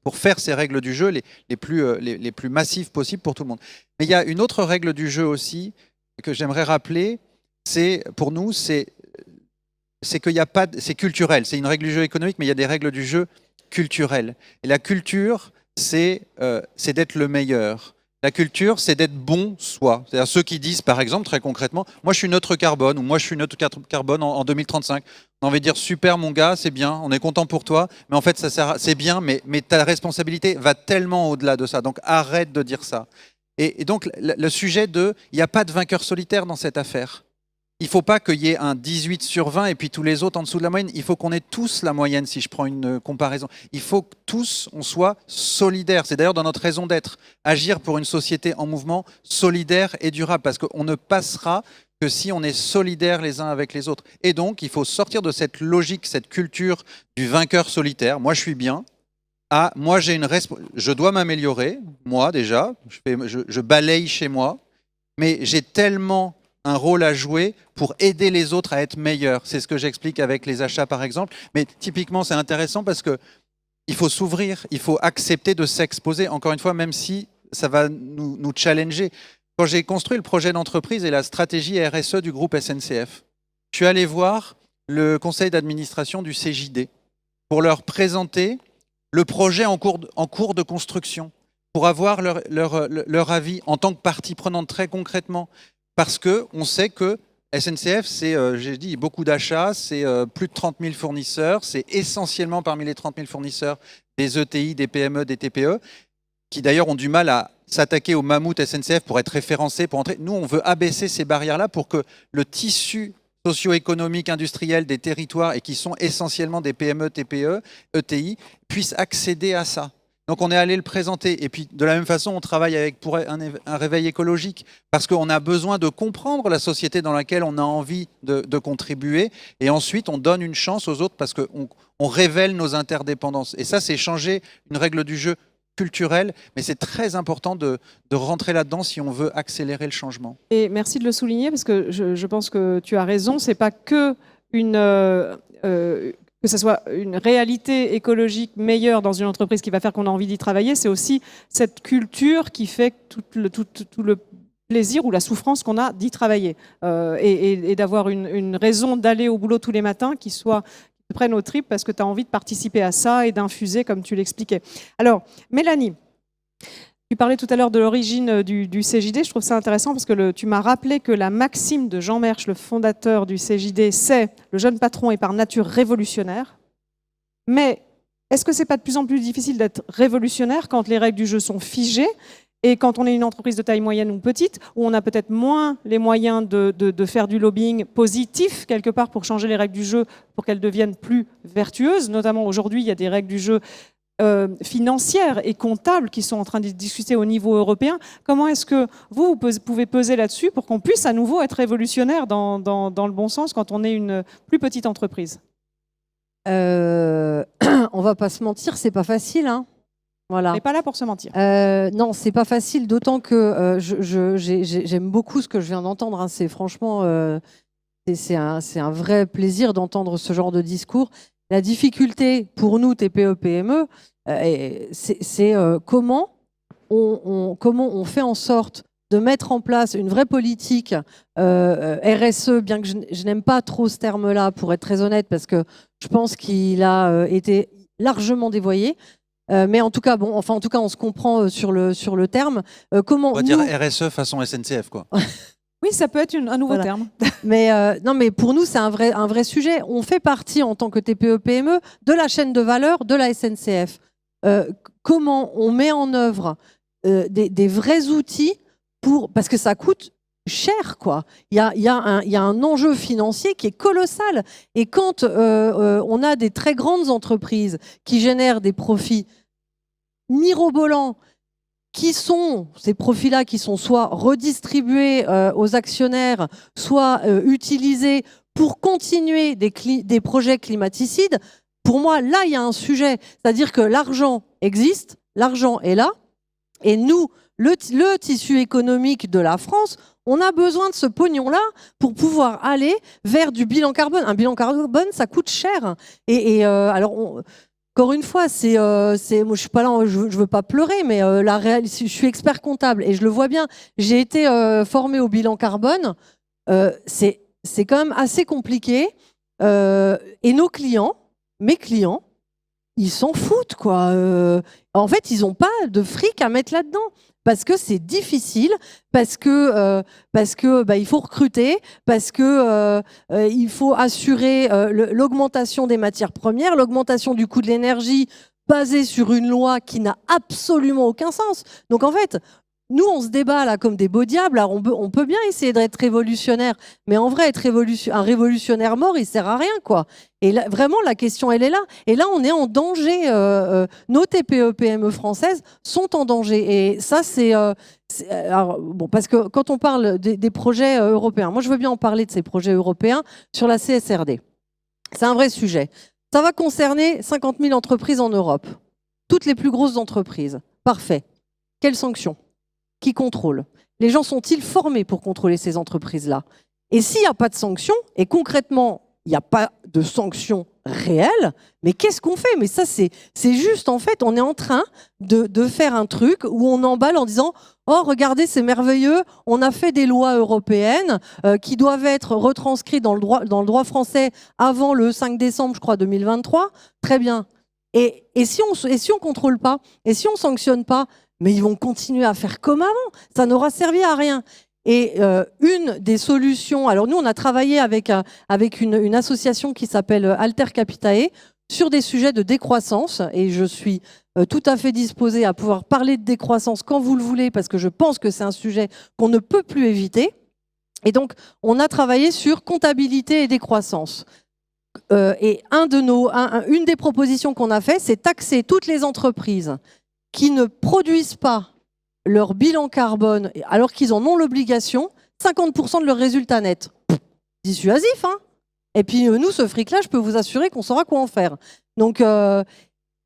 pour faire ces règles du jeu les plus massives possibles pour tout le monde. Mais il y a une autre règle du jeu aussi que j'aimerais rappeler, pour nous, c'est qu'il n'y a pas, c'est culturel. C'est une règle du jeu économique, mais il y a des règles du jeu culturelles. Et la culture, c'est d'être le meilleur. La culture, c'est d'être bon soi. C'est-à-dire ceux qui disent, par exemple, très concrètement, moi je suis neutre carbone, ou moi je suis neutre carbone en 2035. On a envie de dire, super mon gars, c'est bien, on est content pour toi, mais en fait c'est bien, mais ta responsabilité va tellement au-delà de ça. Donc arrête de dire ça. Et donc le sujet il n'y a pas de vainqueur solitaire dans cette affaire. Il ne faut pas qu'il y ait un 18 sur 20 et puis tous les autres en dessous de la moyenne. Il faut qu'on ait tous la moyenne, si je prends une comparaison. Il faut que tous, on soit solidaires. C'est d'ailleurs dans notre raison d'être. Agir pour une société en mouvement solidaire et durable. Parce qu'on ne passera que si on est solidaires les uns avec les autres. Et donc, il faut sortir de cette logique, cette culture du vainqueur solitaire. Moi, je suis bien. Ah, moi, je dois m'améliorer. Moi, déjà. Je balaye chez moi. Mais j'ai tellement un rôle à jouer pour aider les autres à être meilleurs. C'est ce que j'explique avec les achats, par exemple. Mais typiquement, c'est intéressant parce qu'il faut s'ouvrir, il faut accepter de s'exposer, encore une fois, même si ça va nous challenger. Quand j'ai construit le projet d'entreprise et la stratégie RSE du groupe SNCF, je suis allé voir le conseil d'administration du CJD pour leur présenter le projet en cours de construction, pour avoir leur avis en tant que partie prenante très concrètement. Parce qu'on sait que SNCF, c'est, j'ai dit, beaucoup d'achats, c'est plus de 30 000 fournisseurs, c'est essentiellement parmi les 30 000 fournisseurs des ETI, des PME, des TPE, qui d'ailleurs ont du mal à s'attaquer au mammouth SNCF pour être référencés, pour entrer. Nous, on veut abaisser ces barrières-là pour que le tissu socio-économique, industriel des territoires, et qui sont essentiellement des PME, TPE, ETI, puissent accéder à ça. Donc on est allé le présenter. Et puis de la même façon, on travaille pour un réveil écologique parce qu'on a besoin de comprendre la société dans laquelle on a envie de contribuer. Et ensuite, on donne une chance aux autres parce qu'on révèle nos interdépendances. Et ça, c'est changer une règle du jeu culturelle. Mais c'est très important de rentrer là-dedans si on veut accélérer le changement. Et merci de le souligner parce que je pense que tu as raison. C'est pas que que ce soit une réalité écologique meilleure dans une entreprise qui va faire qu'on a envie d'y travailler, c'est aussi cette culture qui fait tout le plaisir ou la souffrance qu'on a d'y travailler et d'avoir une raison d'aller au boulot tous les matins qui te prenne au tripes parce que tu as envie de participer à ça et d'infuser comme tu l'expliquais. Alors, Mélanie, tu parlais tout à l'heure de l'origine du CJD. Je trouve ça intéressant parce que tu m'as rappelé que la maxime de Jean Mersch, le fondateur du CJD, c'est « Le jeune patron est par nature révolutionnaire ». Mais est-ce que ce n'est pas de plus en plus difficile d'être révolutionnaire quand les règles du jeu sont figées et quand on est une entreprise de taille moyenne ou petite, où on a peut-être moins les moyens de faire du lobbying positif, quelque part, pour changer les règles du jeu, pour qu'elles deviennent plus vertueuses. Notamment aujourd'hui, il y a des règles du jeu financières et comptables qui sont en train de discuter au niveau européen. Comment est-ce que vous pouvez peser là-dessus pour qu'on puisse à nouveau être révolutionnaire dans le bon sens quand on est une plus petite entreprise ? On va pas se mentir, c'est pas facile, hein. Voilà. On n'est pas là pour se mentir. Non, c'est pas facile, d'autant que j'aime beaucoup ce que je viens d'entendre, hein. C'est franchement, c'est un vrai plaisir d'entendre ce genre de discours. La difficulté pour nous, TPE, PME, c'est comment on fait en sorte de mettre en place une vraie politique RSE, bien que je n'aime pas trop ce terme-là, pour être très honnête, parce que je pense qu'il a été largement dévoyé. Mais en tout cas, on se comprend sur le terme. Comment on va dire RSE façon SNCF, quoi. Oui, ça peut être un nouveau terme. Mais non, mais pour nous, c'est un vrai sujet. On fait partie, en tant que TPE-PME, de la chaîne de valeur de la SNCF. Comment on met en œuvre des vrais outils parce que ça coûte cher, quoi. Il y a un enjeu financier qui est colossal. Et quand on a des très grandes entreprises qui génèrent des profits mirobolants, ces profits-là qui sont soit redistribués aux actionnaires, soit utilisés pour continuer des projets climaticides, pour moi, là, il y a un sujet. C'est-à-dire que l'argent existe, l'argent est là, Et nous, le tissu économique de la France, on a besoin de ce pognon-là pour pouvoir aller vers du bilan carbone. Un bilan carbone, ça coûte cher. Alors, encore une fois, moi, je suis pas là, je veux pas pleurer, mais je suis expert comptable et je le vois bien. J'ai été formée au bilan carbone. C'est quand même assez compliqué. Et mes clients, ils s'en foutent, quoi. En fait, ils n'ont pas de fric à mettre là-dedans parce que c'est difficile, parce que il faut recruter, parce que il faut assurer l'augmentation des matières premières, l'augmentation du coût de l'énergie basée sur une loi qui n'a absolument aucun sens. Donc en fait, nous, on se débat là comme des beaux diables. Alors on peut bien essayer d'être révolutionnaire, mais en vrai, être un révolutionnaire mort, il sert à rien, quoi. Et là, vraiment, la question, elle est là. Et là, on est en danger. Nos TPE, PME françaises sont en danger. Et ça, parce que quand on parle des projets européens, moi, je veux bien en parler de ces projets européens sur la CSRD. C'est un vrai sujet. Ça va concerner 50 000 entreprises en Europe. Toutes les plus grosses entreprises. Parfait. Quelles sanctions ? Qui contrôle? Les gens sont-ils formés pour contrôler ces entreprises-là? Et s'il n'y a pas de sanctions, et concrètement, il n'y a pas de sanctions réelles, mais qu'est-ce qu'on fait? Mais ça, c'est juste, en fait, on est en train de faire un truc où on emballe en disant « Oh, regardez, c'est merveilleux, on a fait des lois européennes qui doivent être retranscrites dans le droit français avant le 5 décembre, je crois, 2023. Très bien. Et si on contrôle pas? Et si on sanctionne pas? Mais ils vont continuer à faire comme avant. Ça n'aura servi à rien. Et une des solutions, alors nous, on a travaillé avec une association qui s'appelle Alter Capitae sur des sujets de décroissance. Et je suis tout à fait disposée à pouvoir parler de décroissance quand vous le voulez, parce que je pense que c'est un sujet qu'on ne peut plus éviter. Et donc, on a travaillé sur comptabilité et décroissance. Et une des propositions qu'on a fait, c'est taxer toutes les entreprises qui ne produisent pas leur bilan carbone alors qu'ils en ont l'obligation, 50% de leur résultat net. Dissuasif, hein. Et puis nous, ce fric-là, je peux vous assurer qu'on saura quoi en faire. Donc,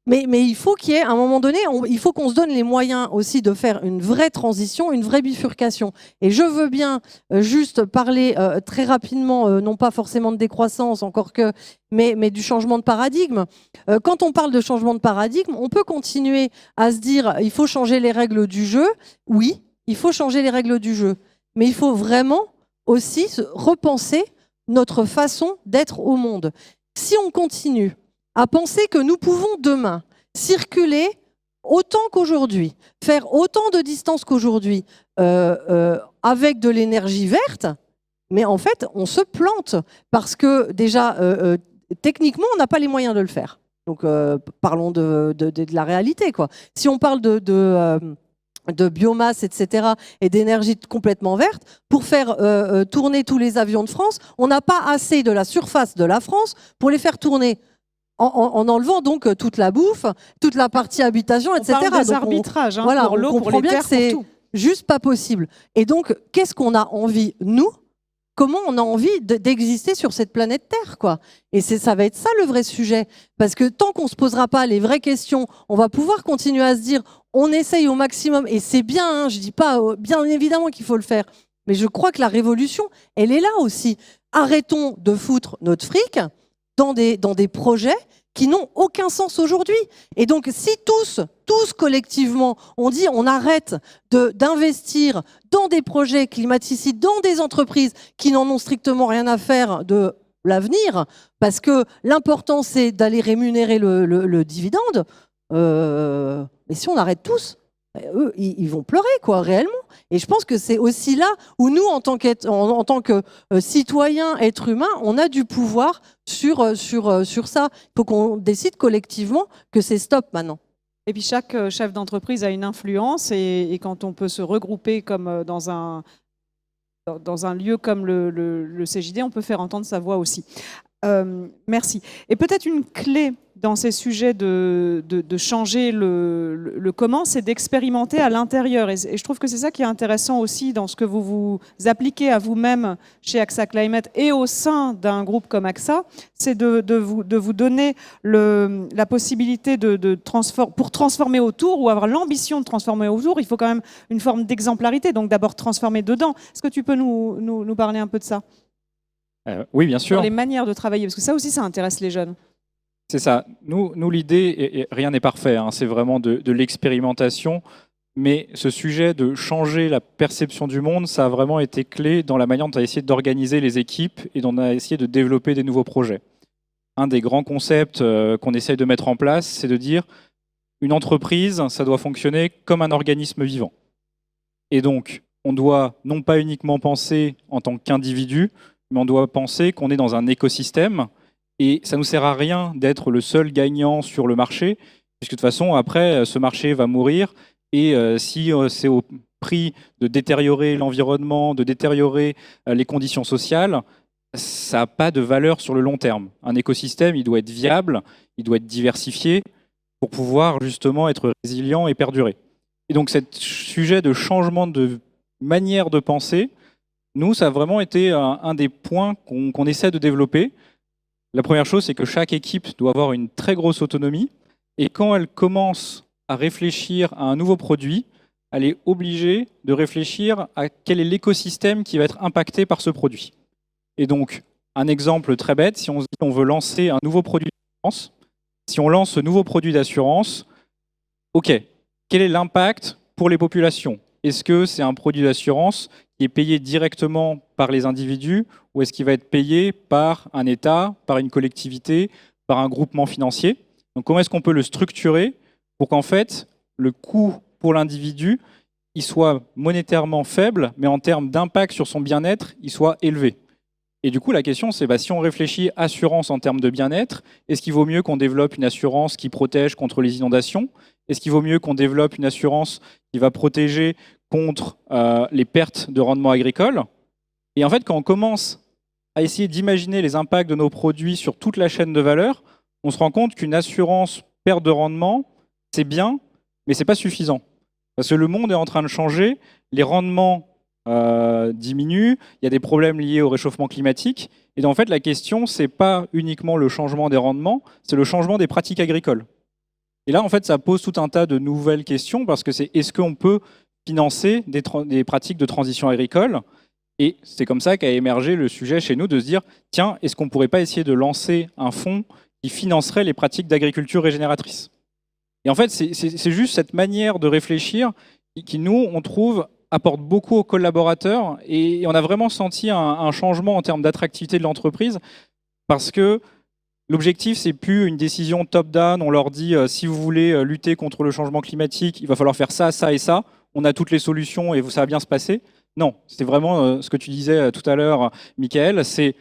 mais il faut qu'il y ait, à un moment donné, il faut qu'on se donne les moyens aussi de faire une vraie transition, une vraie bifurcation. Et je veux bien juste parler très rapidement, non pas forcément de décroissance, encore que, mais du changement de paradigme. Quand on parle de changement de paradigme, on peut continuer à se dire il faut changer les règles du jeu. Oui, il faut changer les règles du jeu. Mais il faut vraiment aussi repenser notre façon d'être au monde. Si on continue à penser que nous pouvons demain circuler autant qu'aujourd'hui, faire autant de distance qu'aujourd'hui avec de l'énergie verte, mais en fait, on se plante parce que déjà, techniquement, on n'a pas les moyens de le faire. Donc, parlons de la réalité, quoi. Si on parle de biomasse, etc., et d'énergie complètement verte, pour faire tourner tous les avions de France, on n'a pas assez de la surface de la France pour les faire tourner. En enlevant donc toute la bouffe, toute la partie habitation, etc. On parle des arbitrages, voilà, pour l'eau, on pour comprend les bien terres, que c'est pour tout. juste pas possible. Et donc, qu'est-ce qu'on a envie, nous? Comment on a envie d'exister sur cette planète Terre, quoi? Et ça va être ça le vrai sujet. Parce que tant qu'on ne se posera pas les vraies questions, on va pouvoir continuer à se dire, on essaye au maximum, et c'est bien, hein, je dis pas, bien évidemment qu'il faut le faire, mais je crois que la révolution, elle est là aussi. Arrêtons de foutre notre fric dans des projets qui n'ont aucun sens aujourd'hui. Et donc, si tous collectivement, on dit on arrête d'investir dans des projets climaticides, dans des entreprises qui n'en ont strictement rien à faire de l'avenir, parce que l'important, c'est d'aller rémunérer le dividende, mais si on arrête tous, eux, ils vont pleurer, quoi, réellement. Et je pense que c'est aussi là où nous, en tant que citoyens, êtres humains, on a du pouvoir sur ça. Il faut qu'on décide collectivement que c'est stop maintenant. Et puis chaque chef d'entreprise a une influence et quand on peut se regrouper comme dans un lieu comme le CJD, on peut faire entendre sa voix aussi. Merci. Et peut-être une clé dans ces sujets de changer le comment, c'est d'expérimenter à l'intérieur. Et je trouve que c'est ça qui est intéressant aussi dans ce que vous appliquez à vous-même chez AXA Climate et au sein d'un groupe comme AXA, c'est de vous donner la possibilité pour transformer autour ou avoir l'ambition de transformer autour, il faut quand même une forme d'exemplarité. Donc d'abord transformer dedans. Est-ce que tu peux nous parler un peu de ça ? Oui, bien sûr. Sur les manières de travailler, parce que ça aussi, ça intéresse les jeunes. C'est ça. Nous l'idée, et rien n'est parfait, hein, c'est vraiment de l'expérimentation, mais ce sujet de changer la perception du monde, ça a vraiment été clé dans la manière dont on a essayé d'organiser les équipes et dont on a essayé de développer des nouveaux projets. Un des grands concepts qu'on essaye de mettre en place, c'est de dire une entreprise, ça doit fonctionner comme un organisme vivant. Et donc, on doit non pas uniquement penser en tant qu'individu, mais on doit penser qu'on est dans un écosystème et ça ne nous sert à rien d'être le seul gagnant sur le marché, puisque de toute façon, après, ce marché va mourir et si c'est au prix de détériorer l'environnement, de détériorer les conditions sociales, ça n'a pas de valeur sur le long terme. Un écosystème, il doit être viable, il doit être diversifié pour pouvoir justement être résilient et perdurer. Et donc, ce sujet de changement de manière de penser, nous, ça a vraiment été un des points qu'on essaie de développer. La première chose, c'est que chaque équipe doit avoir une très grosse autonomie. Et quand elle commence à réfléchir à un nouveau produit, elle est obligée de réfléchir à quel est l'écosystème qui va être impacté par ce produit. Et donc, un exemple très bête, si on se dit qu'on veut lancer un nouveau produit d'assurance, si on lance ce nouveau produit d'assurance, OK, quel est l'impact pour les populations ? Est-ce que c'est un produit d'assurance qui est payé directement par les individus ou est-ce qu'il va être payé par un État, par une collectivité, par un groupement financier ? Donc comment est-ce qu'on peut le structurer pour qu'en fait, le coût pour l'individu, il soit monétairement faible, mais en termes d'impact sur son bien-être, il soit élevé ? Et du coup, la question, c'est si on réfléchit assurance en termes de bien-être, est-ce qu'il vaut mieux qu'on développe une assurance qui protège contre les inondations ? Est-ce qu'il vaut mieux qu'on développe une assurance qui va protéger contre les pertes de rendement agricole ? Et en fait, quand on commence à essayer d'imaginer les impacts de nos produits sur toute la chaîne de valeur, on se rend compte qu'une assurance perte de rendement, c'est bien, mais ce n'est pas suffisant. Parce que le monde est en train de changer, les rendements diminuent, il y a des problèmes liés au réchauffement climatique. Et donc, en fait, la question, ce n'est pas uniquement le changement des rendements, c'est le changement des pratiques agricoles. Et là, en fait, ça pose tout un tas de nouvelles questions parce que c'est est-ce qu'on peut financer des pratiques de transition agricole ? Et c'est comme ça qu'a émergé le sujet chez nous de se dire, tiens, est-ce qu'on ne pourrait pas essayer de lancer un fonds qui financerait les pratiques d'agriculture régénératrice ? Et en fait, c'est juste cette manière de réfléchir qui, nous, on trouve, apporte beaucoup aux collaborateurs. Et on a vraiment senti un changement en termes d'attractivité de l'entreprise parce que l'objectif, c'est plus une décision top-down. On leur dit, si vous voulez lutter contre le changement climatique, il va falloir faire ça, ça et ça. On a toutes les solutions et ça va bien se passer. Non, c'était vraiment ce que tu disais tout à l'heure, Michael. C'est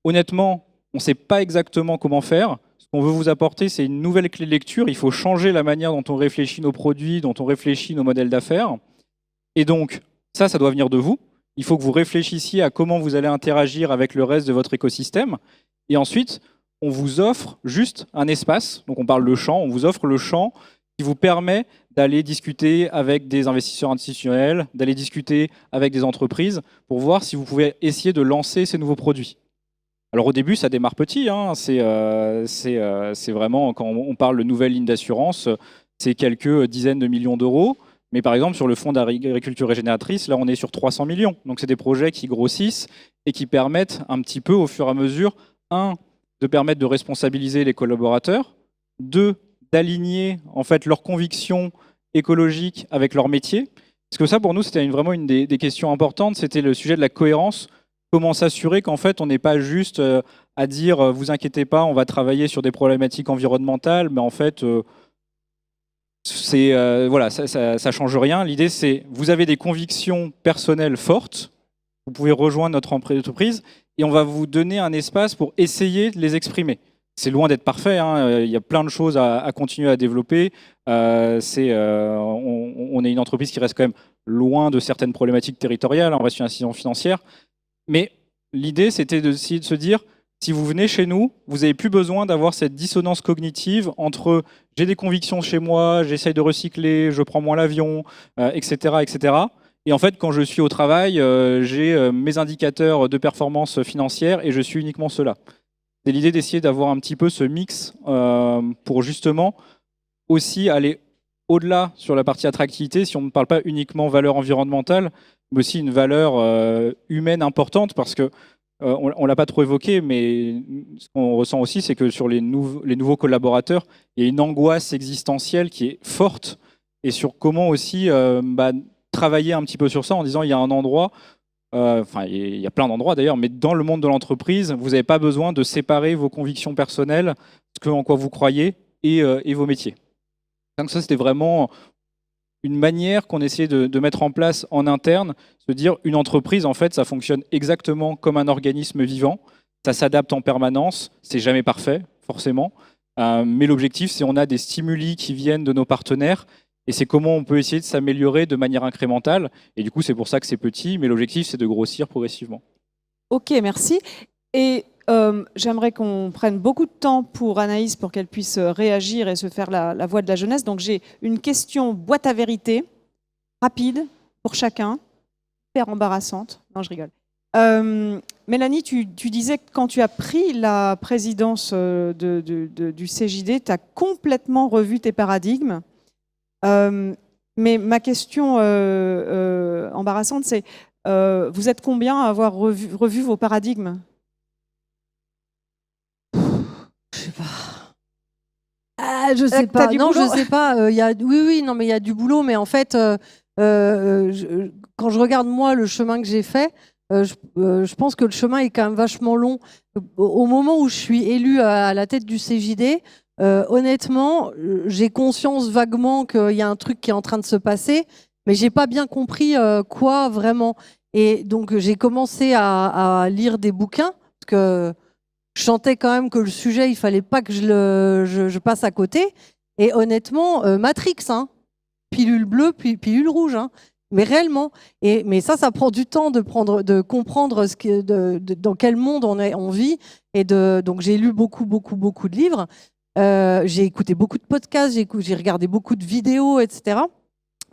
honnêtement, on ne sait pas exactement comment faire. Ce qu'on veut vous apporter, c'est une nouvelle clé de lecture. Il faut changer la manière dont on réfléchit nos produits, dont on réfléchit nos modèles d'affaires. Et donc, ça doit venir de vous. Il faut que vous réfléchissiez à comment vous allez interagir avec le reste de votre écosystème. Et ensuite, on vous offre juste un espace, donc on parle de champ, on vous offre le champ qui vous permet d'aller discuter avec des investisseurs institutionnels, d'aller discuter avec des entreprises pour voir si vous pouvez essayer de lancer ces nouveaux produits. Alors au début, ça démarre petit, hein. C'est vraiment, quand on parle de nouvelles lignes d'assurance, c'est quelques dizaines de millions d'euros. Mais par exemple, sur le fonds d'agriculture régénératrice, là, on est sur 300 millions. Donc c'est des projets qui grossissent et qui permettent un petit peu, au fur et à mesure, de permettre de responsabiliser les collaborateurs, 2, d'aligner en fait leurs convictions écologiques avec leur métier. Parce que ça, pour nous, c'était vraiment une des questions importantes, c'était le sujet de la cohérence. Comment s'assurer qu'en fait, on n'est pas juste à dire « vous inquiétez pas, on va travailler sur des problématiques environnementales », mais en fait, voilà, ça change rien. L'idée, c'est vous avez des convictions personnelles fortes, vous pouvez rejoindre notre entreprise, et on va vous donner un espace pour essayer de les exprimer. C'est loin d'être parfait, hein. Il y a plein de choses à continuer à développer. On est une entreprise qui reste quand même loin de certaines problématiques territoriales, on reste une institution financière. Mais l'idée, c'était de se dire si vous venez chez nous, vous n'avez plus besoin d'avoir cette dissonance cognitive entre j'ai des convictions chez moi, j'essaye de recycler, je prends moins l'avion, etc., etc. Et en fait, quand je suis au travail, j'ai mes indicateurs de performance financière et je suis uniquement cela. C'est l'idée d'essayer d'avoir un petit peu ce mix pour justement aussi aller au-delà sur la partie attractivité, si on ne parle pas uniquement valeur environnementale, mais aussi une valeur humaine importante, parce que on ne l'a pas trop évoqué, mais ce qu'on ressent aussi, c'est que sur les nouveaux collaborateurs, il y a une angoisse existentielle qui est forte, et sur comment aussi travailler un petit peu sur ça en disant il y a un endroit, enfin il y a plein d'endroits d'ailleurs, mais dans le monde de l'entreprise, vous n'avez pas besoin de séparer vos convictions personnelles, ce en quoi vous croyez, et vos métiers. Donc ça, c'était vraiment une manière qu'on essayait de mettre en place en interne, se dire une entreprise, en fait, ça fonctionne exactement comme un organisme vivant, ça s'adapte en permanence, c'est jamais parfait, forcément, mais l'objectif, c'est on a des stimuli qui viennent de nos partenaires, et c'est comment on peut essayer de s'améliorer de manière incrémentale, et du coup, c'est pour ça que c'est petit, mais l'objectif, c'est de grossir progressivement. Ok, merci. Et j'aimerais qu'on prenne beaucoup de temps pour Anaïs pour qu'elle puisse réagir et se faire la voix de la jeunesse. Donc j'ai une question boîte à vérité, rapide pour chacun, hyper embarrassante. Non, je rigole. Mélanie, tu disais que quand tu as pris la présidence du CJD, tu as complètement revu tes paradigmes. Mais ma question embarrassante, c'est vous êtes combien à avoir revu vos paradigmes ? Je sais pas. Ah, je sais pas. Non, je sais pas. Oui, non, mais il y a du boulot. Mais en fait, quand je regarde moi le chemin que j'ai fait, je pense que le chemin est quand même vachement long. Au moment où je suis élue à la tête du CJD, honnêtement, j'ai conscience vaguement qu'il y a un truc qui est en train de se passer, mais j'ai pas bien compris quoi vraiment. Et donc j'ai commencé à lire des bouquins parce que je sentais quand même que le sujet, il fallait pas que je passe à côté. Et honnêtement, Matrix, hein, pilule bleue, puis pilule rouge, hein, mais réellement. Mais ça prend du temps de comprendre dans quel monde on vit. Donc j'ai lu beaucoup de livres. J'ai écouté beaucoup de podcasts, j'ai regardé beaucoup de vidéos, etc.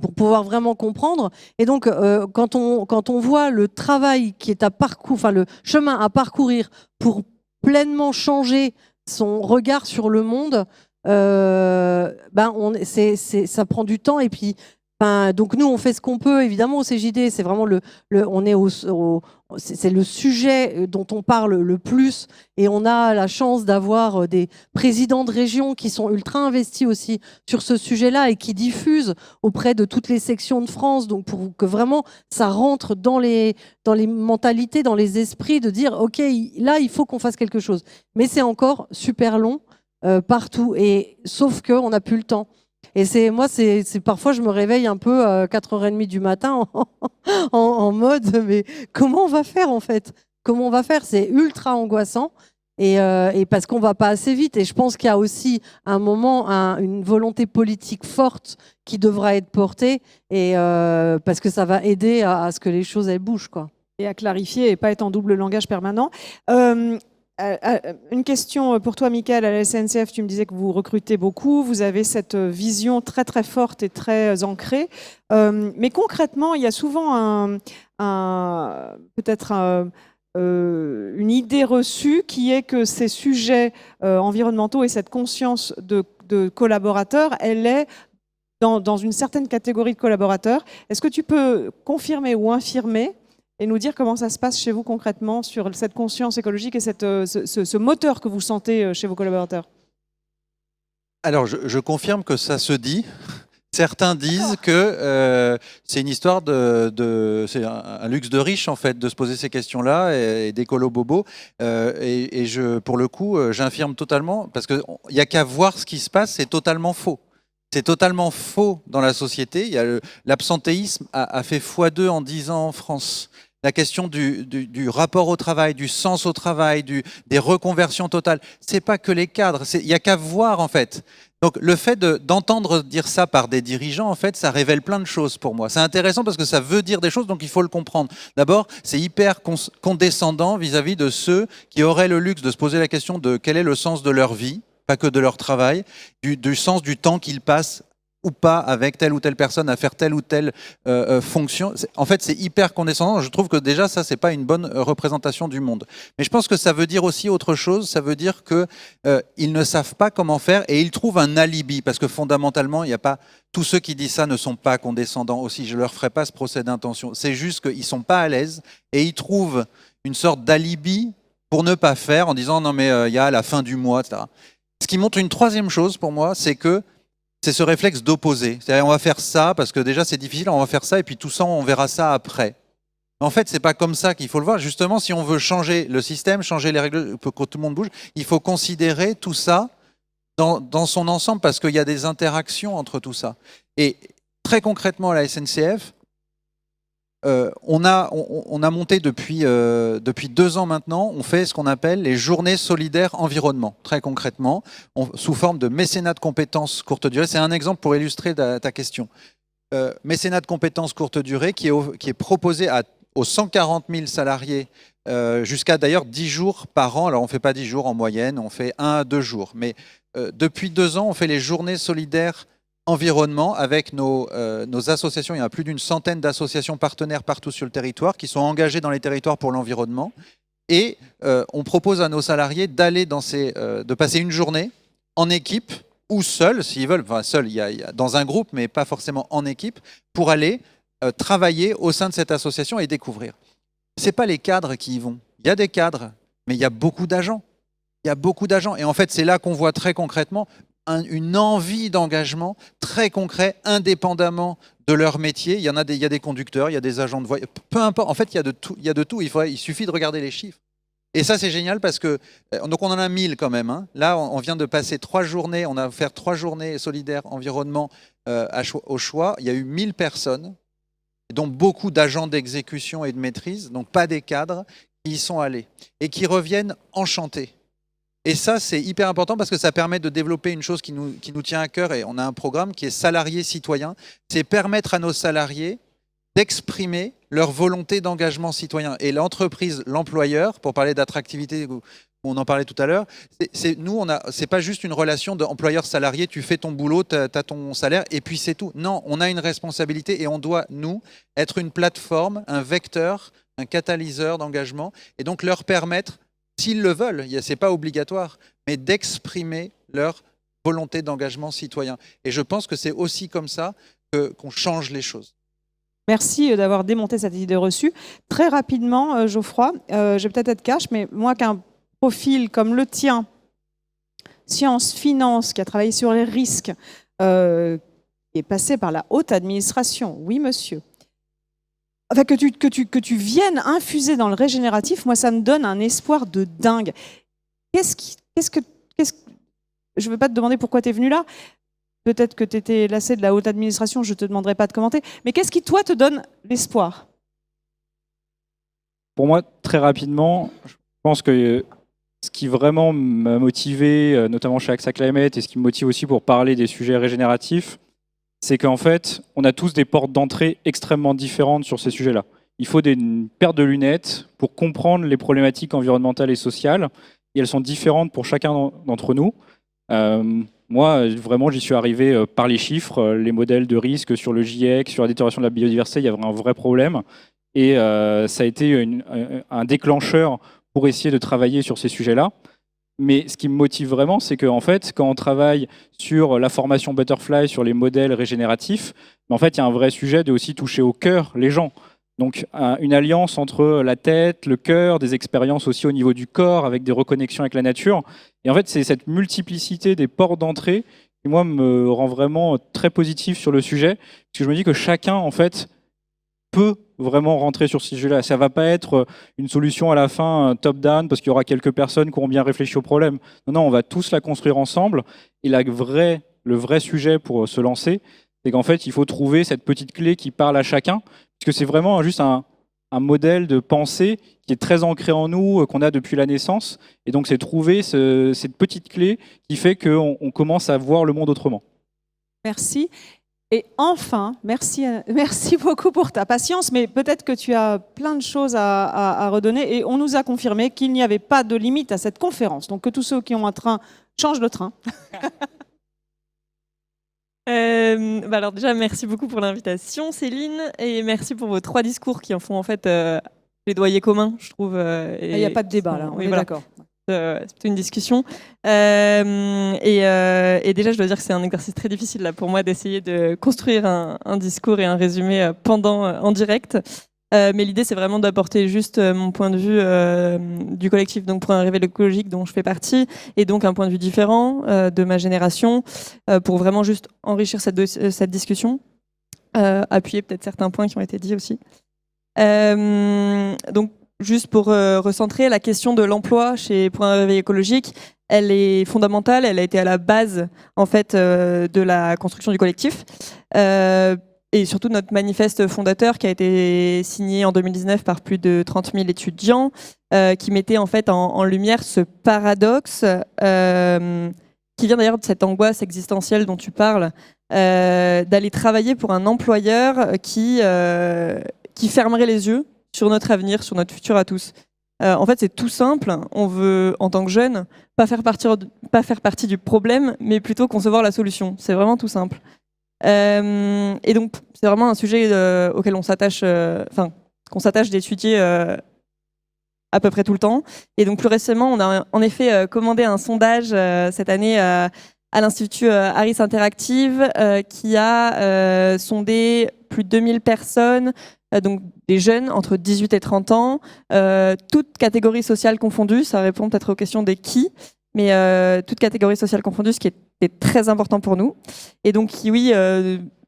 pour pouvoir vraiment comprendre. Et donc, quand on voit le travail qui est le chemin à parcourir pour pleinement changer son regard sur le monde, ça prend du temps. Et puis, donc nous, on fait ce qu'on peut, évidemment, au CJD. C'est vraiment c'est le sujet dont on parle le plus. Et on a la chance d'avoir des présidents de région qui sont ultra investis aussi sur ce sujet-là et qui diffusent auprès de toutes les sections de France. Donc, pour que vraiment ça rentre dans les mentalités, dans les esprits, de dire, OK, là, il faut qu'on fasse quelque chose. Mais c'est encore super long partout. Sauf qu'on n'a plus le temps. Et c'est parfois je me réveille un peu à 4h30 du matin en mode mais comment on va faire en fait ? Comment on va faire ? C'est ultra angoissant et parce qu'on va pas assez vite. Et je pense qu'il y a aussi un moment une volonté politique forte qui devra être portée parce que ça va aider à ce que les choses elles bougent quoi. Et à clarifier et pas être en double langage permanent. Une question pour toi, Mickaël, à la SNCF, tu me disais que vous recrutez beaucoup, vous avez cette vision très très forte et très ancrée, mais concrètement, il y a souvent peut-être une idée reçue qui est que ces sujets environnementaux et cette conscience de collaborateurs, elle est dans une certaine catégorie de collaborateurs. Est-ce que tu peux confirmer ou infirmer et nous dire comment ça se passe chez vous concrètement sur cette conscience écologique et ce moteur que vous sentez chez vos collaborateurs ? Alors, je confirme que ça se dit. Certains disent que c'est une histoire c'est un luxe de riche en fait de se poser ces questions-là et d'écolo bobo. Pour le coup, j'infirme totalement parce qu'il n'y a qu'à voir ce qui se passe, c'est totalement faux. C'est totalement faux dans la société. L'absentéisme a fait x2 en 10 ans en France. La question du rapport au travail, du sens au travail, des reconversions totales, c'est pas que les cadres. Il n'y a qu'à voir en fait. Donc le fait d'entendre dire ça par des dirigeants, en fait, ça révèle plein de choses pour moi. C'est intéressant parce que ça veut dire des choses, donc il faut le comprendre. D'abord, c'est hyper condescendant vis-à-vis de ceux qui auraient le luxe de se poser la question de quel est le sens de leur vie, pas que de leur travail, du sens du temps qu'ils passent ou pas avec telle ou telle personne à faire telle ou telle fonction. En fait, c'est hyper condescendant. Je trouve que déjà, ça, c'est pas une bonne représentation du monde. Mais je pense que ça veut dire aussi autre chose. Ça veut dire que ils ne savent pas comment faire et ils trouvent un alibi. Parce que fondamentalement, il n'y a pas... Tous ceux qui disent ça ne sont pas condescendants aussi. Je ne leur ferai pas ce procès d'intention. C'est juste qu'ils ne sont pas à l'aise et ils trouvent une sorte d'alibi pour ne pas faire en disant « Non, mais il y a la fin du mois, etc. » Ce qui montre une troisième chose pour moi, c'est que c'est ce réflexe d'opposer. C'est-à-dire, on va faire ça parce que déjà c'est difficile, on va faire ça et puis tout ça, on verra ça après. En fait, c'est pas comme ça qu'il faut le voir. Justement, si on veut changer le système, changer les règles pour que tout le monde bouge, il faut considérer tout ça dans son ensemble parce qu'il y a des interactions entre tout ça. Et très concrètement, à la SNCF, on a monté depuis 2 ans maintenant, on fait ce qu'on appelle les journées solidaires environnement, très concrètement, sous forme de mécénat de compétences courte durée. C'est un exemple pour illustrer ta question. Mécénat de compétences courte durée qui est proposé aux 140 000 salariés jusqu'à d'ailleurs 10 jours par an. Alors on ne fait pas 10 jours en moyenne, on fait 1 à 2 jours. Mais depuis 2 ans, on fait les journées solidaires environnement avec nos associations. Il y a plus d'une centaine d'associations partenaires partout sur le territoire qui sont engagées dans les territoires pour l'environnement. Et on propose à nos salariés de passer une journée en équipe ou seul, s'ils veulent, enfin seul, il y a dans un groupe, mais pas forcément en équipe, pour aller travailler au sein de cette association et découvrir. Ce n'est pas les cadres qui y vont. Il y a des cadres, mais il y a beaucoup d'agents. Il y a beaucoup d'agents. Et en fait, c'est là qu'on voit très concrètement une envie d'engagement très concret, indépendamment de leur métier. Il y a des conducteurs, il y a des agents de voirie, peu importe. En fait, il y a de tout. Il suffit de regarder les chiffres. Et ça, c'est génial parce que, donc on en a 1000 quand même. Hein. Là, on vient de passer 3 journées, on a fait 3 journées solidaires environnement au choix. Il y a eu 1000 personnes, dont beaucoup d'agents d'exécution et de maîtrise, donc pas des cadres, qui y sont allés et qui reviennent enchantés. Et ça, c'est hyper important parce que ça permet de développer une chose qui nous tient à cœur et on a un programme qui est salarié citoyen. C'est permettre à nos salariés d'exprimer leur volonté d'engagement citoyen. Et l'entreprise, l'employeur, pour parler d'attractivité, on en parlait tout à l'heure, c'est pas juste une relation d'employeur-salarié, tu fais ton boulot, tu as ton salaire et puis c'est tout. Non, on a une responsabilité et on doit, nous, être une plateforme, un vecteur, un catalyseur d'engagement et donc leur permettre, s'ils le veulent, ce n'est pas obligatoire, mais d'exprimer leur volonté d'engagement citoyen. Et je pense que c'est aussi comme ça qu'on change les choses. Merci d'avoir démonté cette idée reçue. Très rapidement, Geoffroy, je vais peut-être être cash, mais moi qu'un profil comme le tien, sciences, finance, qui a travaillé sur les risques, qui est passé par la haute administration, oui monsieur, enfin, que tu viennes infuser dans le régénératif, moi ça me donne un espoir de dingue. Je ne veux pas te demander pourquoi tu es venu là. Peut-être que tu étais lassé de la haute administration, je ne te demanderai pas de commenter. Mais qu'est-ce qui, toi, te donne l'espoir? Pour moi, très rapidement, je pense que ce qui vraiment m'a motivé, notamment chez AXA Climate, et ce qui me motive aussi pour parler des sujets régénératifs, c'est qu'en fait, on a tous des portes d'entrée extrêmement différentes sur ces sujets-là. Il faut une paire de lunettes pour comprendre les problématiques environnementales et sociales, et elles sont différentes pour chacun d'entre nous. Moi, vraiment, j'y suis arrivé par les chiffres, les modèles de risque sur le GIEC, sur la détérioration de la biodiversité, il y avait un vrai problème. Et ça a été un déclencheur pour essayer de travailler sur ces sujets-là. Mais ce qui me motive vraiment, c'est qu'en fait, quand on travaille sur la formation Butterfly, sur les modèles régénératifs, en fait, il y a un vrai sujet de aussi toucher au cœur les gens. Donc, une alliance entre la tête, le cœur, des expériences aussi au niveau du corps, avec des reconnexions avec la nature. Et en fait, c'est cette multiplicité des ports d'entrée qui, moi, me rend vraiment très positif sur le sujet. Parce que je me dis que chacun, en fait, peut vraiment rentrer sur ce sujet-là. Ça ne va pas être une solution à la fin top-down, parce qu'il y aura quelques personnes qui auront bien réfléchi au problème. Non, on va tous la construire ensemble. Et le vrai sujet pour se lancer, c'est qu'en fait, il faut trouver cette petite clé qui parle à chacun. Parce que c'est vraiment juste un modèle de pensée qui est très ancré en nous, qu'on a depuis la naissance. Et donc, c'est trouver cette petite clé qui fait qu'on commence à voir le monde autrement. Merci. Et enfin, merci beaucoup pour ta patience, mais peut-être que tu as plein de choses à redonner. Et on nous a confirmé qu'il n'y avait pas de limite à cette conférence. Donc que tous ceux qui ont un train changent de train. Alors déjà, merci beaucoup pour l'invitation, Céline, et merci pour vos 3 discours qui en font en fait plaidoyer commun, je trouve. Il n'y a pas de débat là, on est d'accord. C'est plutôt une discussion. Et déjà, je dois dire que c'est un exercice très difficile là, pour moi d'essayer de construire un discours et un résumé en direct. Mais l'idée, c'est vraiment d'apporter juste mon point de vue du collectif, donc pour un réveil écologique dont je fais partie, et donc un point de vue différent de ma génération, pour vraiment juste enrichir cette discussion, appuyer peut-être certains points qui ont été dits aussi. Donc, juste pour recentrer, la question de l'emploi pour un réveil écologique, elle est fondamentale, elle a été à la base en fait de la construction du collectif. Et surtout notre manifeste fondateur qui a été signé en 2019 par plus de 30 000 étudiants, qui mettait en fait en lumière ce paradoxe qui vient d'ailleurs de cette angoisse existentielle dont tu parles, d'aller travailler pour un employeur qui fermerait les yeux sur notre avenir, sur notre futur à tous. En fait, c'est tout simple. On veut, en tant que jeune, pas faire partie du problème, mais plutôt concevoir la solution. C'est vraiment tout simple. Et donc, c'est vraiment un sujet auquel on s'attache, qu'on s'attache d'étudier à peu près tout le temps. Et donc, plus récemment, on a en effet commandé un sondage cette année à l'Institut Harris Interactive qui a sondé plus de 2000 personnes, donc des jeunes entre 18 et 30 ans, toutes catégories sociales confondues. Ça répond peut-être aux questions des qui, mais toutes catégories sociales confondues, ce qui est très important pour nous. Et donc, oui,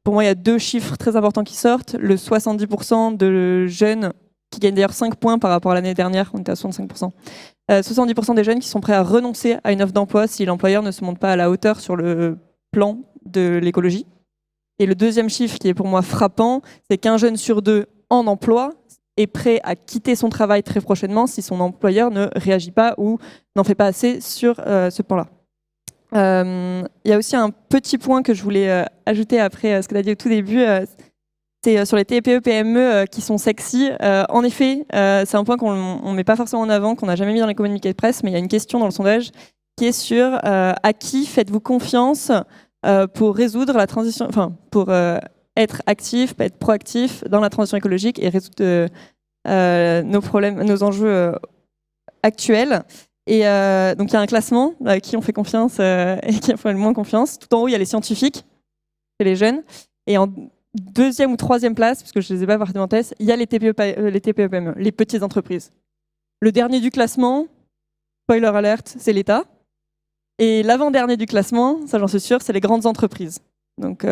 pour moi, il y a 2 chiffres très importants qui sortent. Le 70% de jeunes, qui gagnent d'ailleurs 5 points par rapport à l'année dernière, on était à 65%. 70% des jeunes qui sont prêts à renoncer à une offre d'emploi si l'employeur ne se montre pas à la hauteur sur le plan de l'écologie. Et le deuxième chiffre qui est pour moi frappant, c'est qu'un jeune sur 2 en emploi est prêt à quitter son travail très prochainement si son employeur ne réagit pas ou n'en fait pas assez sur ce point-là. Il y a aussi un petit point que je voulais ajouter après ce que tu as dit au tout début, c'est sur les TPE-PME qui sont sexy. En effet, c'est un point qu'on ne met pas forcément en avant, qu'on n'a jamais mis dans les communiqués de presse, mais il y a une question dans le sondage qui est sur à qui faites-vous confiance pour résoudre la transition, pour être actif, être proactif dans la transition écologique et résoudre nos problèmes, nos enjeux actuels. Et donc il y a un classement à qui on fait confiance et qui on fait le moins confiance. Tout en haut, il y a les scientifiques, c'est les jeunes. Et en 2e ou 3e place, parce que je ne les ai pas partis en tête, il y a les TPE-PME, les petites entreprises. Le dernier du classement, spoiler alert, c'est l'État. Et l'avant-dernier du classement, ça j'en suis sûre, c'est les grandes entreprises. Donc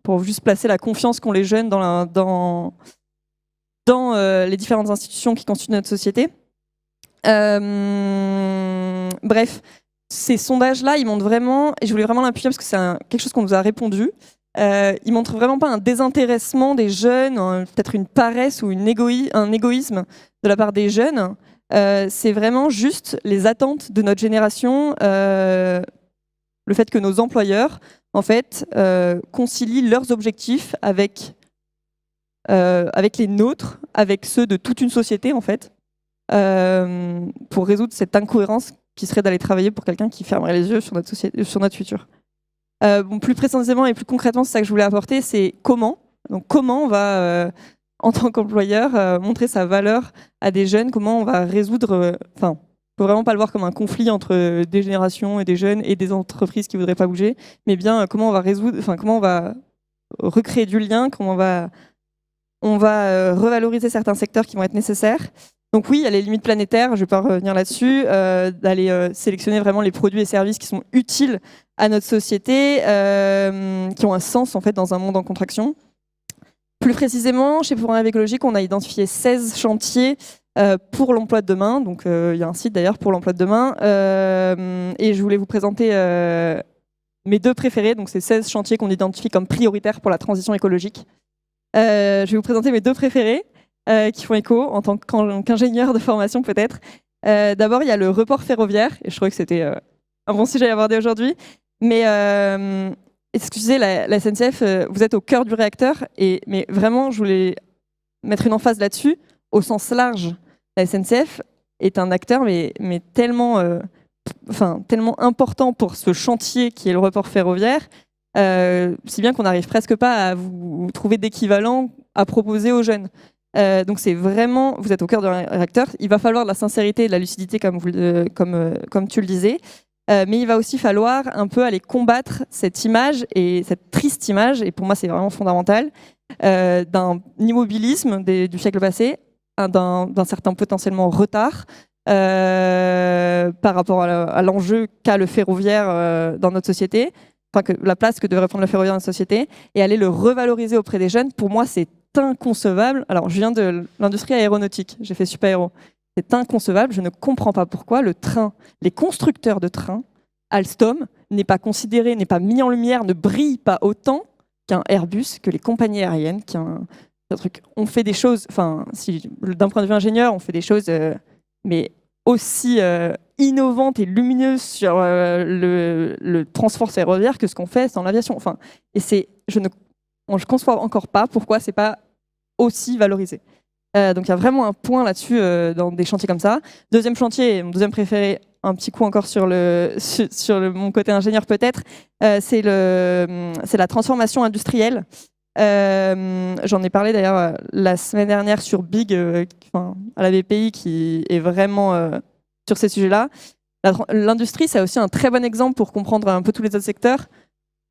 pour juste placer la confiance qu'ont les jeunes dans les différentes institutions qui constituent notre société. Bref, ces sondages-là, ils montrent vraiment, et je voulais vraiment l'appuyer parce que c'est quelque chose qu'on nous a répondu, ils montrent vraiment pas un désintéressement des jeunes, peut-être une paresse ou un égoïsme de la part des jeunes. C'est vraiment juste les attentes de notre génération, le fait que nos employeurs, en fait, concilient leurs objectifs avec les nôtres, avec ceux de toute une société, en fait, pour résoudre cette incohérence qui serait d'aller travailler pour quelqu'un qui fermerait les yeux sur notre société, sur notre futur. Plus précisément et plus concrètement, c'est ça que je voulais apporter, c'est comment. Donc, comment on va, en tant qu'employeur, montrer sa valeur à des jeunes, comment on va résoudre... il ne faut vraiment pas le voir comme un conflit entre des générations et des jeunes et des entreprises qui ne voudraient pas bouger, mais bien comment on va comment on va recréer du lien, comment on va revaloriser certains secteurs qui vont être nécessaires. Donc oui, il y a les limites planétaires, je ne vais pas revenir là-dessus, d'aller sélectionner vraiment les produits et services qui sont utiles à notre société, qui ont un sens en fait dans un monde en contraction. Plus précisément, chez Pour un rêve écologique, on a identifié 16 chantiers pour l'emploi de demain. Donc il y a un site d'ailleurs pour l'emploi de demain. Et je voulais vous présenter mes 2 préférés. Donc c'est 16 chantiers qu'on identifie comme prioritaires pour la transition écologique. Je vais vous présenter mes 2 préférés. qui font écho en tant qu'ingénieur de formation peut-être. D'abord, il y a le report ferroviaire, et je trouvais que c'était un bon sujet à aborder aujourd'hui. Mais excusez, la SNCF, vous êtes au cœur du réacteur, mais vraiment, je voulais mettre une emphase là-dessus, au sens large. La SNCF est un acteur, mais tellement, tellement important pour ce chantier qui est le report ferroviaire, si bien qu'on n'arrive presque pas à vous trouver d'équivalent à proposer aux jeunes. Donc c'est vraiment, vous êtes au cœur du réacteur, il va falloir de la sincérité et de la lucidité comme tu le disais, mais il va aussi falloir un peu aller combattre cette image, et cette triste image, et pour moi c'est vraiment fondamental, d'un immobilisme du siècle passé, d'un certain potentiellement retard par rapport à l'enjeu qu'a le ferroviaire dans notre société, enfin la place que devrait prendre le ferroviaire dans notre société, et aller le revaloriser auprès des jeunes. Pour moi c'est inconcevable. Alors, je viens de l'industrie aéronautique, j'ai fait super-héros. C'est inconcevable, je ne comprends pas pourquoi les constructeurs de trains, Alstom, n'est pas considéré, n'est pas mis en lumière, ne brille pas autant qu'un Airbus, que les compagnies aériennes, on fait des choses, d'un point de vue ingénieur, on fait des choses, mais aussi innovantes et lumineuses sur le transport ferroviaire que ce qu'on fait dans l'aviation. Je ne conçois encore pas pourquoi c'est pas aussi valorisé. Donc il y a vraiment un point là-dessus dans des chantiers comme ça. Deuxième chantier, mon deuxième préféré, un petit coup encore sur mon côté ingénieur peut-être, c'est la transformation industrielle. J'en ai parlé d'ailleurs la semaine dernière sur Big, à la BPI, qui est vraiment sur ces sujets-là. L'industrie, c'est aussi un très bon exemple pour comprendre un peu tous les autres secteurs.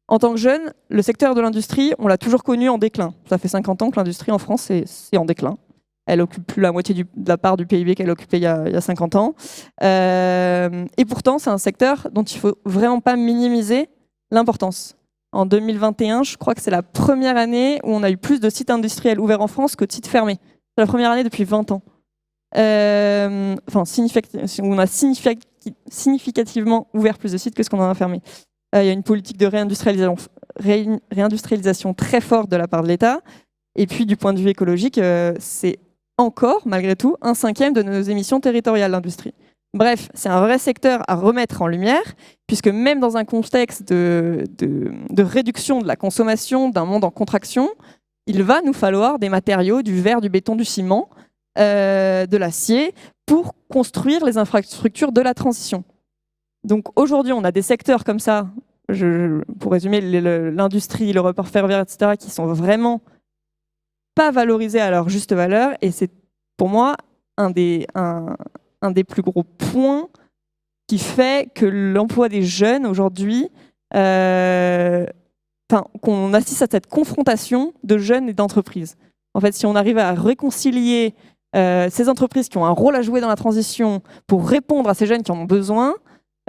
En tant que jeune, le secteur de l'industrie, on l'a toujours connu en déclin. Ça fait 50 ans que l'industrie en France, c'est en déclin. Elle occupe plus la moitié de la part du PIB qu'elle occupait il y a 50 ans. Et pourtant, c'est un secteur dont il ne faut vraiment pas minimiser l'importance. En 2021, je crois que c'est la première année où on a eu plus de sites industriels ouverts en France que de sites fermés. C'est la première année depuis 20 ans. Où on a significativement ouvert plus de sites que ce qu'on en a fermé. Il y a une politique de réindustrialisation très forte de la part de l'État. Et puis, du point de vue écologique, c'est encore, malgré tout, 1/5 de nos émissions territoriales, l'industrie. Bref, c'est un vrai secteur à remettre en lumière, puisque même dans un contexte de réduction de la consommation d'un monde en contraction, il va nous falloir des matériaux, du verre, du béton, du ciment, de l'acier, pour construire les infrastructures de la transition. Donc aujourd'hui, on a des secteurs comme ça, pour résumer, l'industrie, le report ferroviaire, etc., qui sont vraiment pas valorisés à leur juste valeur. Et c'est pour moi un des plus gros points qui fait que l'emploi des jeunes aujourd'hui, qu'on assiste à cette confrontation de jeunes et d'entreprises. En fait, si on arrive à réconcilier ces entreprises qui ont un rôle à jouer dans la transition pour répondre à ces jeunes qui en ont besoin,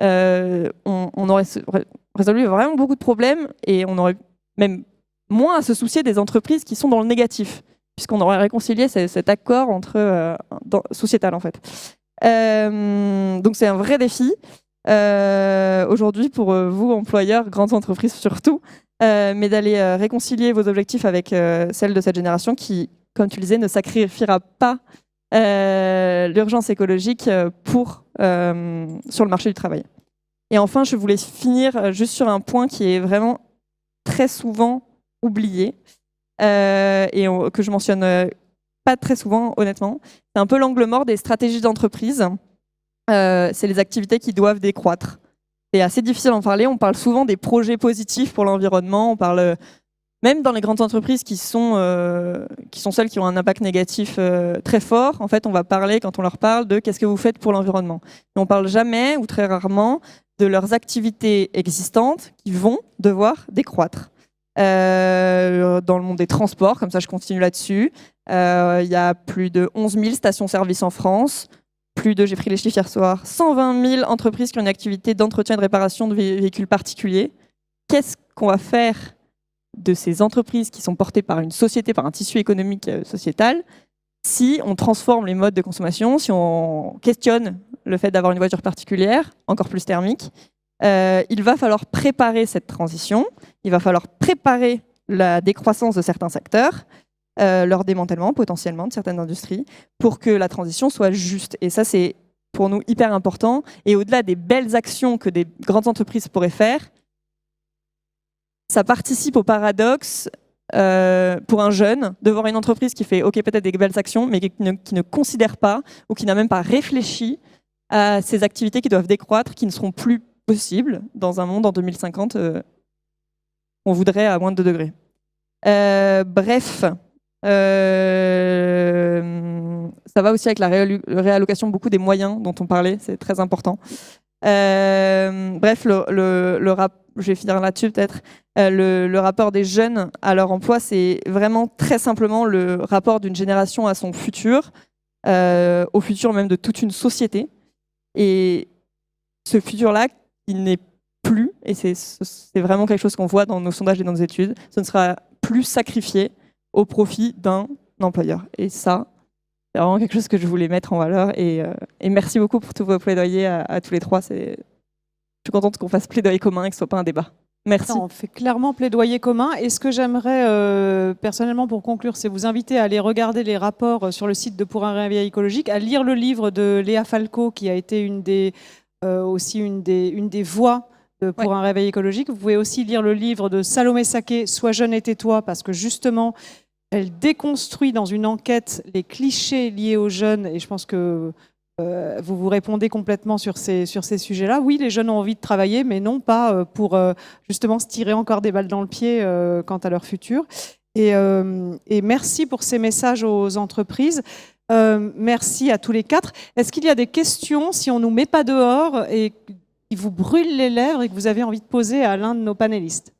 on aurait résolu vraiment beaucoup de problèmes, et on aurait même moins à se soucier des entreprises qui sont dans le négatif, puisqu'on aurait réconcilié cet accord sociétal en fait. Donc c'est un vrai défi aujourd'hui pour vous, employeurs, grandes entreprises surtout, mais d'aller réconcilier vos objectifs avec celles de cette génération qui, comme tu le disais, ne sacrifiera pas l'urgence écologique sur le marché du travail. Et enfin, je voulais finir juste sur un point qui est vraiment très souvent oublié que je mentionne pas très souvent, honnêtement. C'est un peu l'angle mort des stratégies d'entreprise. C'est les activités qui doivent décroître. C'est assez difficile d'en parler. On parle souvent des projets positifs pour l'environnement. On parle même dans les grandes entreprises qui sont celles qui ont un impact négatif très fort. En fait, on va parler, quand on leur parle, de qu'est-ce que vous faites pour l'environnement. Mais on ne parle jamais, ou très rarement, de leurs activités existantes qui vont devoir décroître. Dans le monde des transports, comme ça je continue là-dessus, il y a plus de 11 000 stations-service en France, j'ai pris les chiffres hier soir, 120 000 entreprises qui ont une activité d'entretien et de réparation de véhicules particuliers. Qu'est-ce qu'on va faire de ces entreprises qui sont portées par une société, par un tissu économique sociétal, si on transforme les modes de consommation, si on questionne le fait d'avoir une voiture particulière, encore plus thermique? Il va falloir préparer cette transition, il va falloir préparer la décroissance de certains secteurs, leur démantèlement potentiellement de certaines industries, pour que la transition soit juste. Et ça, c'est pour nous hyper important. Et au-delà des belles actions que des grandes entreprises pourraient faire, ça participe au paradoxe pour un jeune de voir une entreprise qui fait peut-être des belles actions, mais qui ne considère pas ou qui n'a même pas réfléchi à ces activités qui doivent décroître, qui ne seront plus possibles dans un monde en 2050 on voudrait à moins de 2 degrés. Bref, ça va aussi avec la réallocation beaucoup des moyens dont on parlait, c'est très important. Bref, je vais finir là-dessus peut-être. Le rapport des jeunes à leur emploi, c'est vraiment très simplement le rapport d'une génération à son futur, au futur même de toute une société. Et ce futur-là, il n'est plus, et c'est vraiment quelque chose qu'on voit dans nos sondages et dans nos études, ce ne sera plus sacrifié au profit d'un employeur. Et ça, c'est vraiment quelque chose que je voulais mettre en valeur. Et merci beaucoup pour tous vos plaidoyers à tous les trois. Je suis contente qu'on fasse plaidoyer commun et que ce ne soit pas un débat. Merci. On fait clairement plaidoyer commun. Et ce que j'aimerais personnellement pour conclure, c'est vous inviter à aller regarder les rapports sur le site de Pour un réveil écologique, à lire le livre de Léa Falco, qui a été aussi une des voix pour un réveil écologique. Vous pouvez aussi lire le livre de Salomé Saké, Sois jeune et tais-toi, parce que justement, elle déconstruit dans une enquête les clichés liés aux jeunes. Et je pense que vous répondez complètement sur ces sujets-là. Oui, les jeunes ont envie de travailler, mais non pas pour justement se tirer encore des balles dans le pied quant à leur futur. Et merci pour ces messages aux entreprises. Merci à tous les quatre. Est-ce qu'il y a des questions, si on ne nous met pas dehors et qui vous brûlent les lèvres et que vous avez envie de poser à l'un de nos panélistes ?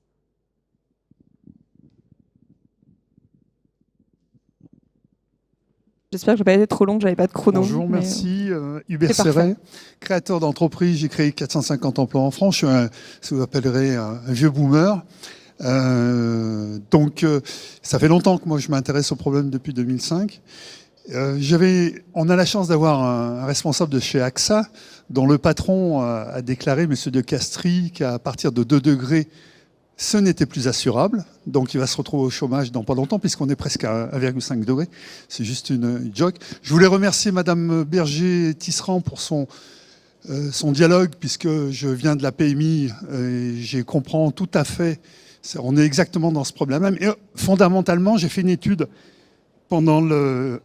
J'espère que je n'ai pas été trop long, que je n'avais pas de chrono. Bonjour, merci. Hubert Serret, créateur d'entreprise. J'ai créé 450 emplois en France. Je suis ce que vous appellerez un vieux boomer. Donc, ça fait longtemps que moi je m'intéresse au problème depuis 2005. On a la chance d'avoir un responsable de chez AXA, dont le patron a déclaré, M. De Castries, qu'à partir de 2 degrés, ce n'était plus assurable. Donc, il va se retrouver au chômage dans pas longtemps, puisqu'on est presque à 1,5 degré. C'est juste une joke. Je voulais remercier Mme Berger-Tisserand pour son dialogue, puisque je viens de la PMI et je comprends tout à fait. On est exactement dans ce problème. Et fondamentalement, j'ai fait une étude pendant le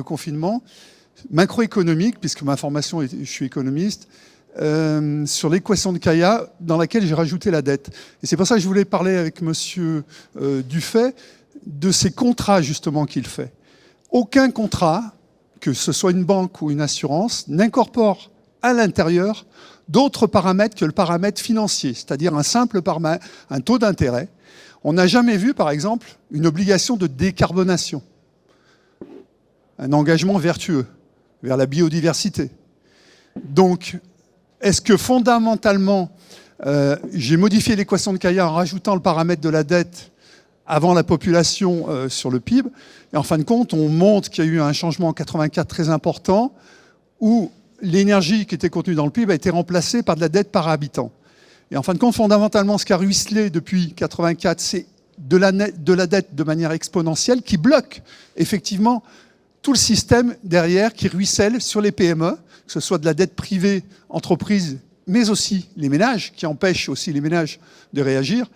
confinement, macroéconomique, puisque ma formation, je suis économiste, sur l'équation de Kaya, dans laquelle j'ai rajouté la dette. Et c'est pour ça que je voulais parler avec monsieur Dufay de ces contrats, justement, qu'il fait. Aucun contrat, que ce soit une banque ou une assurance, n'incorpore à l'intérieur d'autres paramètres que le paramètre financier, c'est-à-dire un taux d'intérêt. On n'a jamais vu, par exemple, une obligation de décarbonation, un engagement vertueux vers la biodiversité. Donc, est-ce que fondamentalement, j'ai modifié l'équation de Kaya en rajoutant le paramètre de la dette avant la population sur le PIB, et en fin de compte, on montre qu'il y a eu un changement en 84 très important, où l'énergie qui était contenue dans le PIB a été remplacée par de la dette par habitant. Et en fin de compte, fondamentalement, ce qui a ruisselé depuis 84, c'est de la dette de manière exponentielle qui bloque effectivement tout le système derrière, qui ruisselle sur les PME, que ce soit de la dette privée, entreprise, mais aussi les ménages, qui empêchent aussi les ménages de réagir,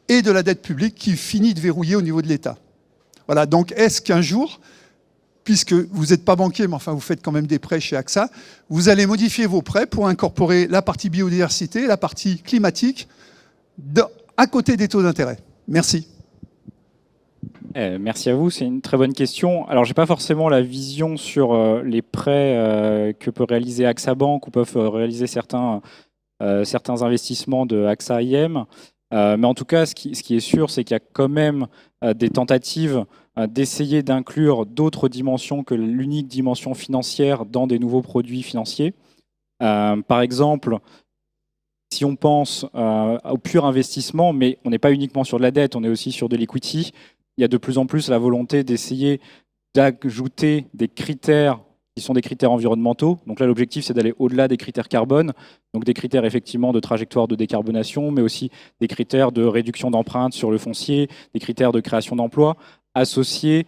et de la dette publique qui finit de verrouiller au niveau de l'État. Voilà, donc est-ce qu'un jour, puisque vous n'êtes pas banquier, mais enfin vous faites quand même des prêts chez AXA, vous allez modifier vos prêts pour incorporer la partie biodiversité, la partie climatique, à côté des taux d'intérêt? Merci. Merci à vous, c'est une très bonne question. Alors, je n'ai pas forcément la vision sur les prêts que peut réaliser AXA Bank ou peuvent réaliser certains investissements de AXA IM. Mais en tout cas, ce qui est sûr, c'est qu'il y a quand même des tentatives d'essayer d'inclure d'autres dimensions que l'unique dimension financière dans des nouveaux produits financiers. Par exemple, si on pense au pur investissement, mais on n'est pas uniquement sur de la dette, on est aussi sur de l'equity, il y a de plus en plus la volonté d'essayer d'ajouter des critères qui sont des critères environnementaux. Donc là, l'objectif, c'est d'aller au-delà des critères carbone, donc des critères effectivement de trajectoire de décarbonation, mais aussi des critères de réduction d'empreintes sur le foncier, des critères de création d'emplois, associés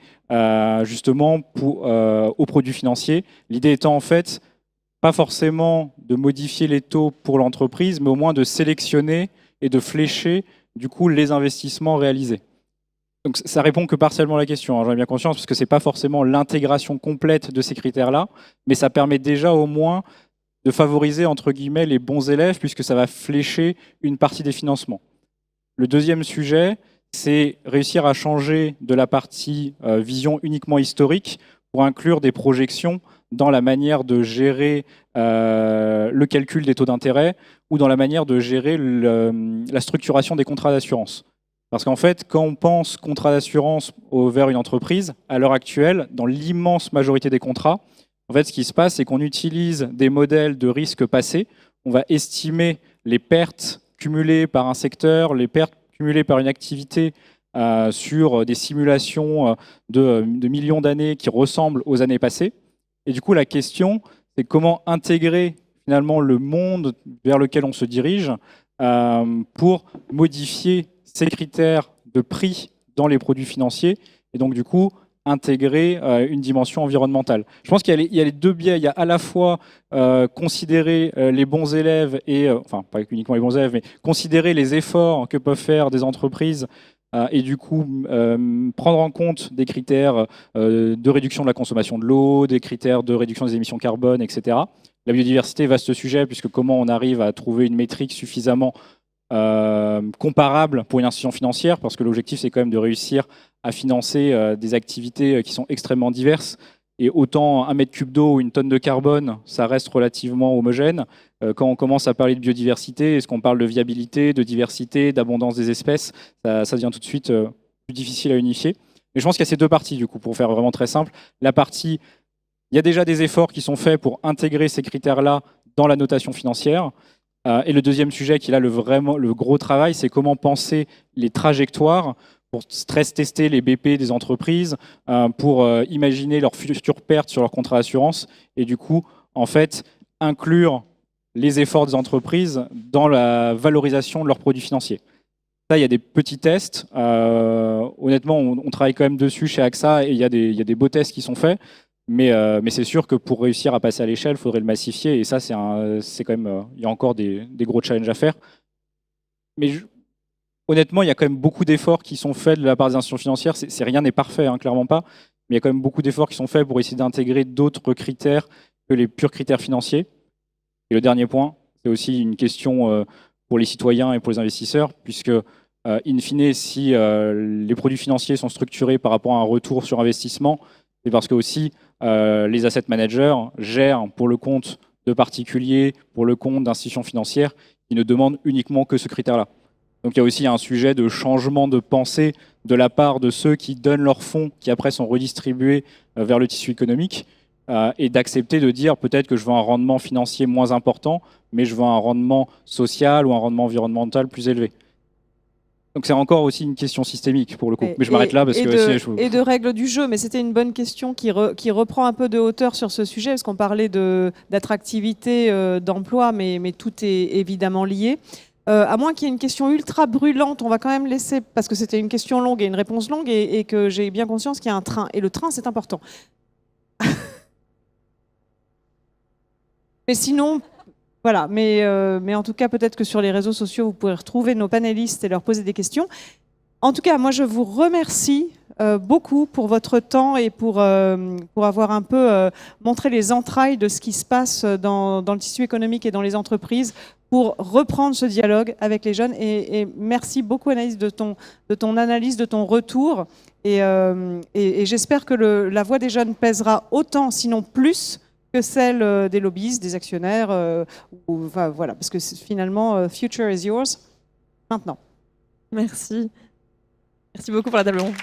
justement aux produits financiers. L'idée étant en fait pas forcément de modifier les taux pour l'entreprise, mais au moins de sélectionner et de flécher du coup les investissements réalisés. Donc ça répond que partiellement à la question, hein, j'en ai bien conscience, parce que c'est pas forcément l'intégration complète de ces critères-là, mais ça permet déjà au moins de favoriser entre guillemets les bons élèves, puisque ça va flécher une partie des financements. Le deuxième sujet, c'est réussir à changer de la partie vision uniquement historique pour inclure des projections dans la manière de gérer le calcul des taux d'intérêt ou dans la manière de gérer la structuration des contrats d'assurance. Parce qu'en fait, quand on pense contrat d'assurance vers une entreprise, à l'heure actuelle, dans l'immense majorité des contrats, en fait, ce qui se passe, c'est qu'on utilise des modèles de risque passés. On va estimer les pertes cumulées par un secteur, les pertes cumulées par une activité sur des simulations de millions d'années qui ressemblent aux années passées. Et du coup, la question, c'est comment intégrer finalement le monde vers lequel on se dirige pour modifier ces critères de prix dans les produits financiers et donc du coup intégrer une dimension environnementale. Je pense qu'il y a les deux biais. Il y a à la fois considérer les bons élèves et, enfin pas uniquement les bons élèves, mais considérer les efforts que peuvent faire des entreprises et du coup prendre en compte des critères de réduction de la consommation de l'eau, des critères de réduction des émissions carbone, etc. La biodiversité, vaste sujet, puisque comment on arrive à trouver une métrique suffisamment comparable pour une institution financière, parce que l'objectif c'est quand même de réussir à financer des activités qui sont extrêmement diverses, et autant un mètre cube d'eau ou une tonne de carbone, ça reste relativement homogène. Quand on commence à parler de biodiversité, est-ce qu'on parle de viabilité, de diversité, d'abondance des espèces, ça devient tout de suite plus difficile à unifier. Mais je pense qu'il y a ces deux parties, du coup, pour faire vraiment très simple. La partie, il y a déjà des efforts qui sont faits pour intégrer ces critères-là dans la notation financière. Et le deuxième sujet qui est là le gros travail, c'est comment penser les trajectoires pour stress-tester les BP des entreprises, pour imaginer leurs futures pertes sur leurs contrats d'assurance et du coup, en fait, inclure les efforts des entreprises dans la valorisation de leurs produits financiers. Ça, il y a des petits tests. Honnêtement, on travaille quand même dessus chez AXA et il y a des beaux tests qui sont faits. Mais c'est sûr que pour réussir à passer à l'échelle, il faudrait le massifier. Et ça, c'est quand même, il y a encore des gros challenges à faire. Mais honnêtement, il y a quand même beaucoup d'efforts qui sont faits de la part des institutions financières. Rien n'est parfait, hein, clairement pas. Mais il y a quand même beaucoup d'efforts qui sont faits pour essayer d'intégrer d'autres critères que les purs critères financiers. Et le dernier point, c'est aussi une question pour les citoyens et pour les investisseurs, puisque, in fine, si les produits financiers sont structurés par rapport à un retour sur investissement, c'est parce que aussi les asset managers gèrent pour le compte de particuliers, pour le compte d'institutions financières qui ne demandent uniquement que ce critère-là. Donc il y a aussi un sujet de changement de pensée de la part de ceux qui donnent leurs fonds, qui après sont redistribués vers le tissu économique, et d'accepter de dire peut-être que je veux un rendement financier moins important, mais je veux un rendement social ou un rendement environnemental plus élevé. Donc c'est encore aussi une question systémique pour le coup. Mais je m'arrête là parce que... Et de règles du jeu, mais c'était une bonne question qui reprend un peu de hauteur sur ce sujet, parce qu'on parlait d'attractivité d'emploi, mais tout est évidemment lié. À moins qu'il y ait une question ultra brûlante, on va quand même laisser, parce que c'était une question longue et une réponse longue, et que j'ai bien conscience qu'il y a un train. Et le train, c'est important. Mais sinon... Voilà, mais en tout cas, peut-être que sur les réseaux sociaux, vous pourrez retrouver nos panélistes et leur poser des questions. En tout cas, moi, je vous remercie beaucoup pour votre temps et pour avoir un peu montré les entrailles de ce qui se passe dans le tissu économique et dans les entreprises pour reprendre ce dialogue avec les jeunes. Et merci beaucoup, Anaïs, de ton analyse, de ton retour. Et j'espère que la voix des jeunes pèsera autant, sinon plus, que celle des lobbyistes, des actionnaires, enfin, voilà, parce que finalement, future is yours, maintenant. Merci. Merci beaucoup pour la table ronde.